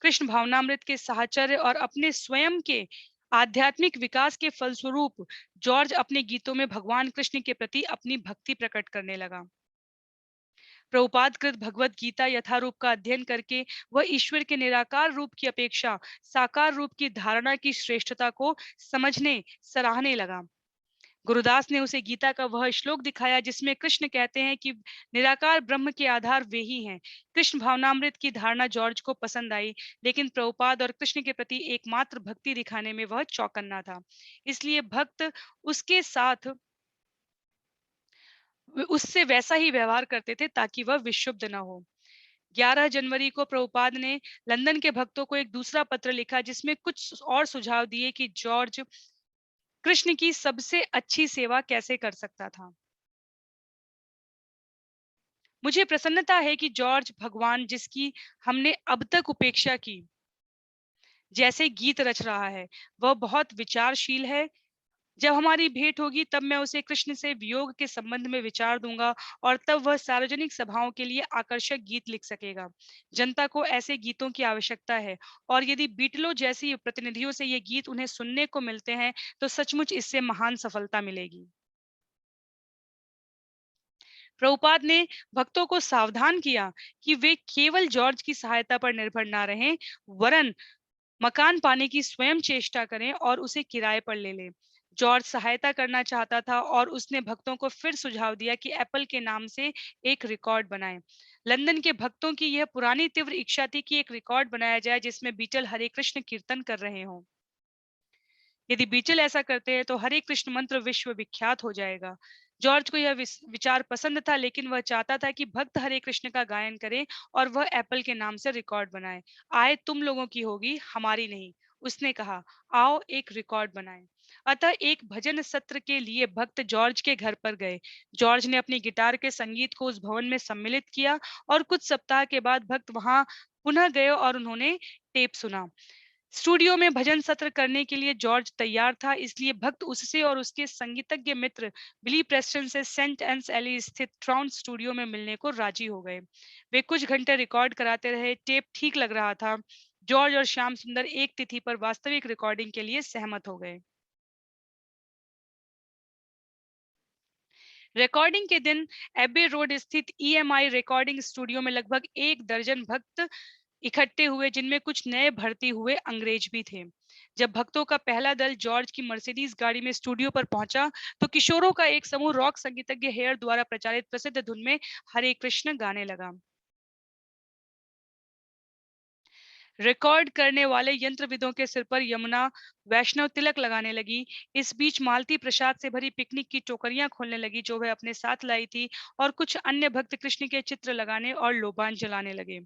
कृष्ण भावनामृत के साहचर्य और अपने स्वयं के आध्यात्मिक विकास के फलस्वरूप जॉर्ज अपने गीतों में भगवान कृष्ण के प्रति अपनी भक्ति प्रकट करने लगा। प्रभुपाद कृत भगवत गीता यथारूप का अध्ययन करके वह ईश्वर के निराकार रूप की अपेक्षा साकार रूप की धारणा की श्रेष्ठता को समझने सराहने लगा। गुरुदास ने उसे गीता का वह श्लोक दिखाया जिसमें कृष्ण कहते हैं कि निराकार ब्रह्म के आधार वे ही हैं। कृष्ण भावनामृत की धारणा जॉर्ज को पसंद आई, लेकिन प्रभुपाद और कृष्ण के प्रति एकमात्र भक्ति दिखाने में वह चौकन्ना था। इसलिए भक्त उसके साथ उससे वैसा ही व्यवहार करते थे ताकि वह विक्षुब्ध न हो। 11 जनवरी को प्रभुपाद ने लंदन के भक्तों को एक दूसरा पत्र लिखा जिसमें कुछ और सुझाव दिए कि जॉर्ज कृष्ण की सबसे अच्छी सेवा कैसे कर सकता था। मुझे प्रसन्नता है कि जॉर्ज भगवान जिसकी हमने अब तक उपेक्षा की जैसे गीत रच रहा है, वह बहुत विचारशील है। जब हमारी भेंट होगी तब मैं उसे कृष्ण से वियोग के संबंध में विचार दूंगा, और तब वह सार्वजनिक सभाओं के लिए आकर्षक गीत लिख सकेगा। जनता को ऐसे गीतों की आवश्यकता है, और यदि बीटलो जैसी प्रतिनिधियों से ये गीत उन्हें सुनने को मिलते हैं, तो सचमुच इससे महान सफलता मिलेगी। प्रभुपाद ने भक्तों को सावधान किया कि वे केवल जॉर्ज की सहायता पर निर्भर ना रहें, वरन मकान पाने की स्वयं चेष्टा करें और उसे किराए पर ले लें। जॉर्ज सहायता करना चाहता था, और उसने भक्तों को फिर सुझाव दिया कि एप्पल के नाम से एक रिकॉर्ड बनाएं। लंदन के भक्तों की यह पुरानी तीव्र इच्छा थी कि एक रिकॉर्ड बनाया जाए जिसमें बीटल हरे कृष्ण कीर्तन कर रहे हों। यदि बीटल ऐसा करते हैं तो हरे कृष्ण मंत्र विश्व विख्यात हो जाएगा। जॉर्ज को यह विचार पसंद था, लेकिन वह चाहता था कि भक्त हरे कृष्ण का गायन करें और वह एप्पल के नाम से रिकॉर्ड बनाए। आय तुम लोगों की होगी, हमारी नहीं, उसने कहा। आओ एक रिकॉर्ड बनाएं। अतः एक भजन सत्र के लिए भक्त जॉर्ज के घर पर गए। जॉर्ज ने अपनी गिटार के संगीत को उस भवन में सम्मिलित किया, और कुछ सप्ताह के बाद भक्त वहां पुनः गए और उन्होंने टेप सुना। स्टूडियो में भजन सत्र करने के लिए जॉर्ज तैयार था, इसलिए भक्त उससे और उसके संगीतज्ञ मित्र बिली प्रेस्टन से सेंट एंस एली स्थित ट्राउन स्टूडियो में मिलने को राजी हो गए। वे कुछ घंटे रिकॉर्ड कराते रहे। टेप ठीक लग रहा था। जॉर्ज और श्याम सुंदर एक तिथि पर वास्तविक रिकॉर्डिंग के लिए सहमत हो गए। रिकॉर्डिंग के दिन एबे रोड स्थित ईएमआई रिकॉर्डिंग स्टूडियो में लगभग 1 दर्जन भक्त इकट्ठे हुए, जिनमें कुछ नए भर्ती हुए अंग्रेज भी थे। जब भक्तों का पहला दल जॉर्ज की मर्सिडीज गाड़ी में स्टूडियो पर पहुंचा, तो किशोरों का एक समूह रॉक संगीतज्ञ हेयर द्वारा प्रचारित प्रसिद्ध धुन में हरे कृष्ण गाने लगा। रिकॉर्ड करने वाले यंत्रविदों के सिर पर यमुना वैष्णव तिलक लगाने लगी। इस बीच मालती प्रसाद से भरी पिकनिक की टोकरियां खोलने लगी जो वह अपने साथ लाई थी, और कुछ अन्य भक्त कृष्ण के चित्र लगाने और लोबान जलाने लगे।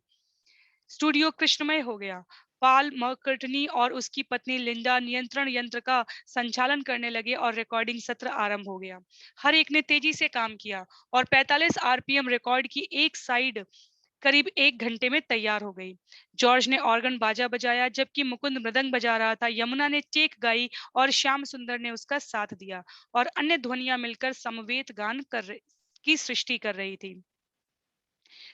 स्टूडियो कृष्णमय हो गया। पाल मकर्टनी और उसकी पत्नी लिंडा नियंत्रण यंत्र का संचालन करने लगे, और रिकॉर्डिंग सत्र आरंभ हो गया। हर एक ने तेजी से काम किया, और 45 आरपीएम रिकॉर्ड की एक साइड करीब 1 घंटे में तैयार हो गई। जॉर्ज ने ऑर्गन बाजा बजाया, जबकि मुकुंद मृदंग बजा रहा था। यमुना ने टेक गाई, और श्याम सुंदर ने उसका साथ दिया, और अन्य ध्वनियां मिलकर समवेत गान की सृष्टि कर रही थी।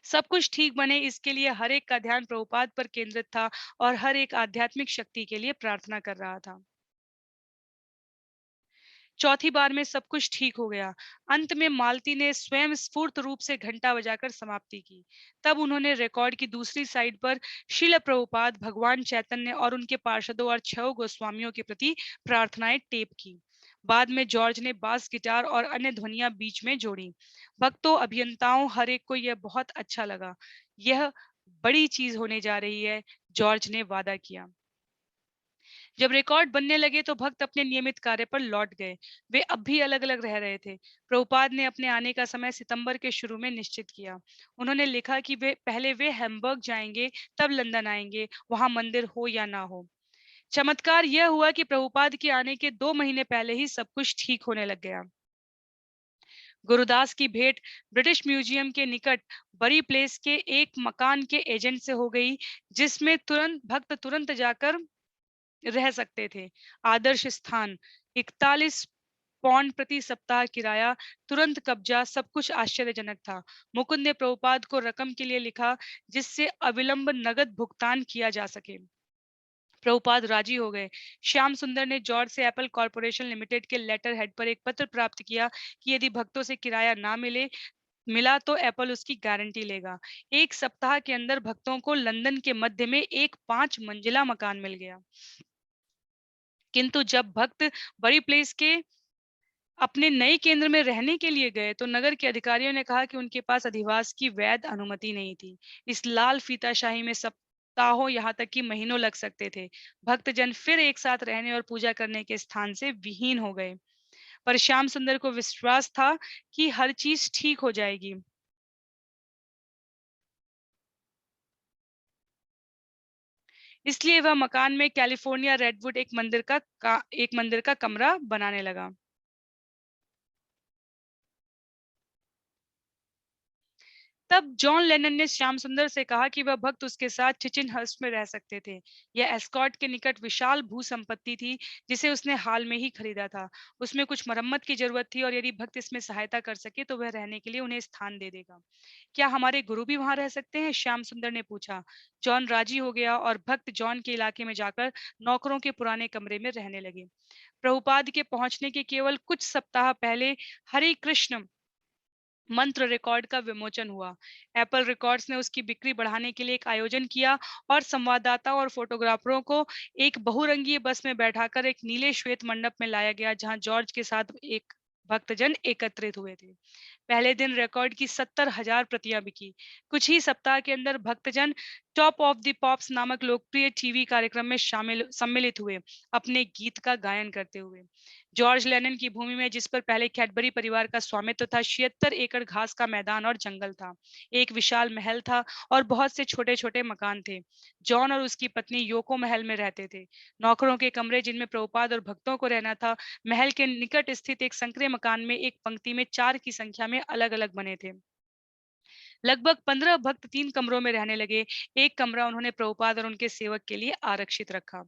सब कुछ ठीक बने, इसके लिए हर एक का ध्यान प्रभुपाद पर केंद्रित था, और हर एक आध्यात्मिक शक्ति के लिए प्रार्थना कर रहा था। चौथी बार में सब कुछ ठीक हो गया। अंत में मालती ने स्वयं स्फूर्त रूप से घंटा बजाकर समाप्ति की। तब उन्होंने रिकॉर्ड की दूसरी साइड पर श्रील प्रभुपाद, भगवान चैतन्य और उनके पार्षदों और 6 गोस्वामियों के प्रति प्रार्थनाएं टेप की। बाद में जॉर्ज ने बास गिटार और अन्य ध्वनियां बीच में जोड़ी। भक्तों, अभियंताओं, हर एक को यह बहुत अच्छा लगा। यह बड़ी चीज होने जा रही है, जॉर्ज ने वादा किया। जब रिकॉर्ड बनने लगे तो भक्त अपने नियमित कार्य पर लौट गए। वे अब भी अलग अलग रह रहे थे। प्रभुपाद ने अपने आने का समय सितंबर के शुरू में निश्चित किया। उन्होंने लिखा कि वे हैम्बर्ग जाएंगे, तब लंदन आएंगे, वहां मंदिर हो या ना हो। चमत्कार यह हुआ कि प्रभुपाद के आने के 2 महीने पहले ही सब कुछ ठीक होने लग गया। गुरुदास की भेंट ब्रिटिश म्यूजियम के निकट बरी प्लेस के एक मकान के एजेंट से हो गई, जिसमें तुरंत भक्त तुरंत जाकर रह सकते थे। आदर्श स्थान, 41 पौंड प्रति सप्ताह किराया, तुरंत कब्जा, सब कुछ आश्चर्यजनक था। मुकुंद ने प्रभुपाद को रकम के लिए लिखा, जिससे अविलंब नगद भुगतान किया जा सके। प्रभुपाद राजी हो गए। श्याम सुंदर ने जॉर्ज से एप्पल कॉरपोरेशन लिमिटेड के लेटर हेड पर एक पत्र प्राप्त किया कि यदि भक्तों से किराया ना मिला तो एप्पल उसकी गारंटी लेगा। 1 सप्ताह के अंदर भक्तों को लंदन के मध्य में एक 5 मंजिला मकान मिल गया। किंतु जब भक्त बड़ी प्लेस के अपने नए केंद्र में रहने के लिए गए तो नगर के अधिकारियों ने कहा कि उनके पास अधिवास की वैध अनुमति नहीं थी। इस लाल फीताशाही में सप्ताहों, यहाँ तक कि महीनों लग सकते थे। भक्तजन फिर एक साथ रहने और पूजा करने के स्थान से विहीन हो गए। पर श्याम सुंदर को विश्वास था कि हर चीज ठीक हो जाएगी। इसलिए वह मकान में कैलिफोर्निया रेडवुड एक मंदिर का कमरा बनाने लगा। तब जॉन लेनन ने श्याम सुंदर से कहा कि वह भक्त उसके साथ चिचिनहर्स्ट में रह सकते थे। यह एस्कॉट के निकट विशाल भू संपत्ति थी, जिसे उसने हाल में ही खरीदा था। उसमें कुछ मरम्मत की जरूरत थी और यदि भक्त इसमें सहायता कर सके तो वह रहने के लिए उन्हें स्थान दे देगा। क्या हमारे गुरु भी वहां रह सकते हैं? श्याम सुंदर ने पूछा। जॉन राजी हो गया और भक्त जॉन के इलाके में जाकर नौकरों के पुराने कमरे में रहने लगे। प्रभुपाद के पहुंचने के केवल कुछ सप्ताह पहले हरे कृष्ण मंत्र रिकॉर्ड का विमोचन हुआ। एप्पल रिकॉर्ड्स ने उसकी बिक्री बढ़ाने के लिए एक आयोजन किया और संवाददाताओं और फोटोग्राफरों को एक बहुरंगीय बस में बैठाकर एक नीले श्वेत मंडप में लाया गया, जहां जॉर्ज के साथ एक भक्तजन एकत्रित हुए थे। पहले दिन रिकॉर्ड की 70,000 प्रतियां बिकी। कुछ ही सप्ताह के अंदर भक्तजन टॉप ऑफ द पॉप्स नामक लोकप्रिय टीवी कार्यक्रम में शामिल सम्मिलित हुए, अपने गीत का गायन करते हुए। जॉर्ज लेनन की भूमि में, जिस पर पहले कैडबरी परिवार का स्वामित्व था, 76 एकड़ घास का मैदान और जंगल था। एक विशाल महल था और बहुत से छोटे छोटे मकान थे। जॉन और उसकी पत्नी योको महल में रहते थे। नौकरों के कमरे, जिनमें प्रभुपाद और भक्तों को रहना था, महल के निकट स्थित एक संकरे मकान में एक पंक्ति में 4 की संख्या में अलग अलग बने थे। लगभग 15 भक्त 3 कमरों में रहने लगे। एक कमरा उन्होंने प्रभुपाद और उनके सेवक के लिए आरक्षित रखा।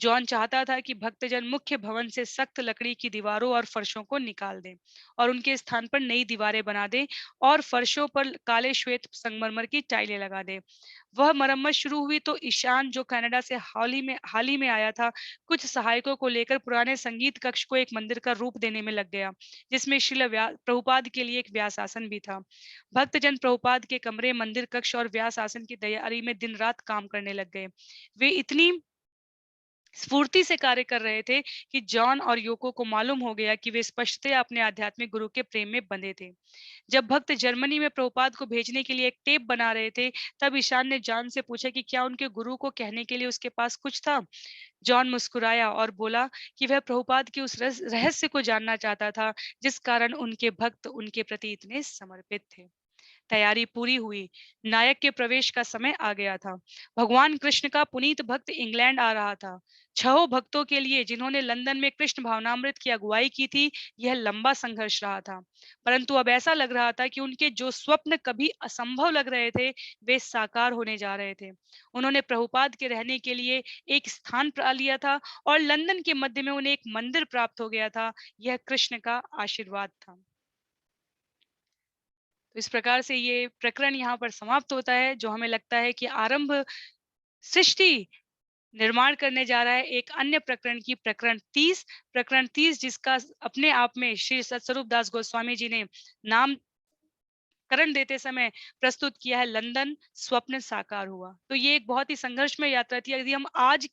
जॉन चाहता था कि भक्तजन मुख्य भवन से सख्त लकड़ी की दीवारों और फर्शों को निकाल दें और उनके स्थान पर नई दीवारें बना दें और फर्शों पर काले श्वेत संगमरमर की टाइलें लगा दें। वह मरम्मत शुरू हुई तो ईशान, जो कनाडा से हाल ही में आया था, कुछ सहायकों को लेकर पुराने संगीत कक्ष को एक मंदिर का रूप देने में लग गया, जिसमें प्रभुपाद के लिए एक व्यास आसन भी था। भक्तजन प्रभुपाद के कमरे, मंदिर कक्ष और व्यास आसन की तैयारी में दिन रात काम करने लग गए। वे इतनी स्फूर्ति से कार्य कर रहे थे कि जॉन और योको को मालूम हो गया कि वे स्पष्टतः अपने आध्यात्मिक गुरु के प्रेम में बंधे थे। जब भक्त जर्मनी में प्रभुपाद को भेजने के लिए एक टेप बना रहे थे, तब ईशान ने जॉन से पूछा कि क्या उनके गुरु को कहने के लिए उसके पास कुछ था। जॉन मुस्कुराया और बोला कि वह प्रभुपाद के उस रहस्य को जानना चाहता था, जिस कारण उनके भक्त उनके प्रति इतने समर्पित थे। तैयारी पूरी हुई। नायक के प्रवेश का समय आ गया था। भगवान कृष्ण का पुनीत भक्त इंग्लैंड आ रहा था। 6 भक्तों के लिए, जिन्होंने लंदन में कृष्ण भावनामृत की अगुवाई की थी, यह लंबा संघर्ष रहा था। परंतु अब ऐसा लग रहा था कि उनके जो स्वप्न कभी असंभव लग रहे थे, वे साकार होने जा रहे थे। उन्होंने प्रभुपाद के रहने के लिए एक स्थान पा लिया था और लंदन के मध्य में उन्हें एक मंदिर प्राप्त हो गया था। यह कृष्ण का आशीर्वाद था। तो इस प्रकार से ये प्रकरण यहाँ पर समाप्त होता है, जो हमें लगता है कि आरंभ सृष्टि निर्माण करने जा रहा है एक अन्य प्रकरण की, प्रकरण 30 जिसका अपने आप में श्री सतस्वरूप दास गोस्वामी जी ने नाम करण देते समय प्रस्तुत किया है, लंदन स्वप्न साकार हुआ। तो ये एक बहुत ही संघर्षमय यात्रा थी। यदि हम आज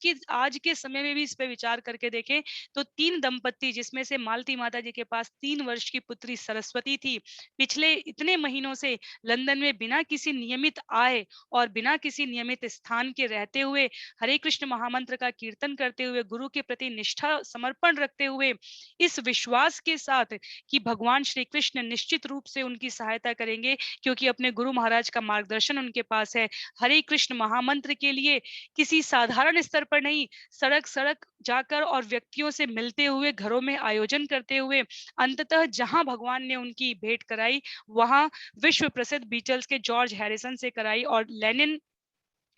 के समय में भी इस पे विचार करके देखें, तो 3 दंपत्ति जिसमें से मालती माता जी के पास 3 वर्ष की पुत्री सरस्वती थी, पिछले इतने महीनों से लंदन में बिना किसी नियमित आय और बिना किसी नियमित स्थान के रहते हुए, हरे कृष्ण महामंत्र का कीर्तन करते हुए, गुरु के प्रति निष्ठा समर्पण रखते हुए, इस विश्वास के साथ कि भगवान श्री कृष्ण निश्चित रूप से उनकी सहायता करेंगे, क्योंकि अपने गुरु महाराज का मार्गदर्शन उनके पास है। हरे कृष्ण महामंत्र के लिए किसी साधारण स्तर पर नहीं, सड़क-सड़क जाकर और व्यक्तियों से मिलते हुए, घरों में आयोजन करते हुए, अंततः जहां भगवान ने उनकी भेंट कराई, वहां विश्व प्रसिद्ध बीटल्स के जॉर्ज हैरिसन से कराई, और लेनिन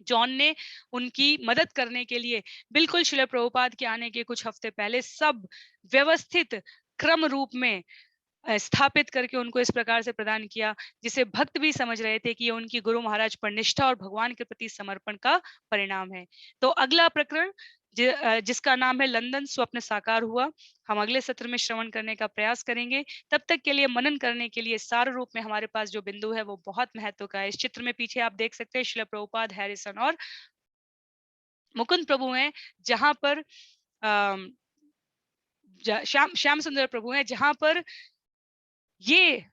जॉन ने उनकी मदद करने के लिए बिल्कुल शिला प्रभुपाद के आने के कुछ हफ्ते पहले सब व्यवस्थित क्रम रूप में स्थापित करके उनको इस प्रकार से प्रदान किया, जिसे भक्त भी समझ रहे थे कि ये उनकी गुरु महाराज पर निष्ठा और भगवान के प्रति समर्पण का परिणाम है। तो अगला प्रकरण जिसका नाम है लंदन स्वप्न साकार हुआ, हम अगले सत्र में श्रवण करने का प्रयास करेंगे। तब तक के लिए मनन करने के लिए सार रूप में हमारे पास जो बिंदु है वो बहुत महत्व का है। इस चित्र में पीछे आप देख सकते हैं श्रील प्रभुपाद, हैरिसन और मुकुंद प्रभु हैं, जहां पर अम, श्याम श्याम सुंदर प्रभु हैं, जहां पर ये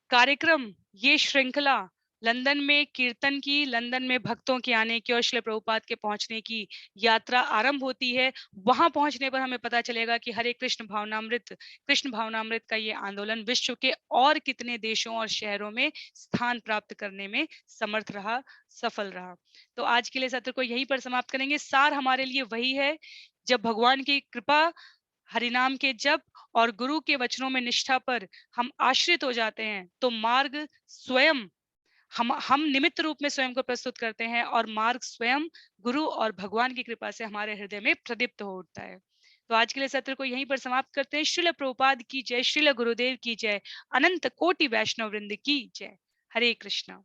कार्यक्रम, ये श्रृंखला लंदन में कीर्तन की, लंदन में भक्तों के आने की और श्रील प्रभुपाद के पहुंचने की यात्रा आरंभ होती है। वहां पहुंचने पर हमें पता चलेगा कि हरे कृष्ण भावनामृत का ये आंदोलन विश्व के और कितने देशों और शहरों में स्थान प्राप्त करने में समर्थ रहा, सफल रहा। तो आज के लिए सत्र को यहीं पर समाप्त करेंगे। सार हमारे लिए वही है, जब भगवान की कृपा, हरिनाम के जप और गुरु के वचनों में निष्ठा पर हम आश्रित हो जाते हैं, तो मार्ग स्वयं हम निमित्त रूप में स्वयं को प्रस्तुत करते हैं, और मार्ग स्वयं गुरु और भगवान की कृपा से हमारे हृदय में प्रदीप्त हो उठता है। तो आज के लिए सत्र को यहीं पर समाप्त करते हैं। श्रील प्रभुपाद की जय, श्रील गुरुदेव की जय, अनंत कोटि वैष्णव वृंद की जय। हरे कृष्णा।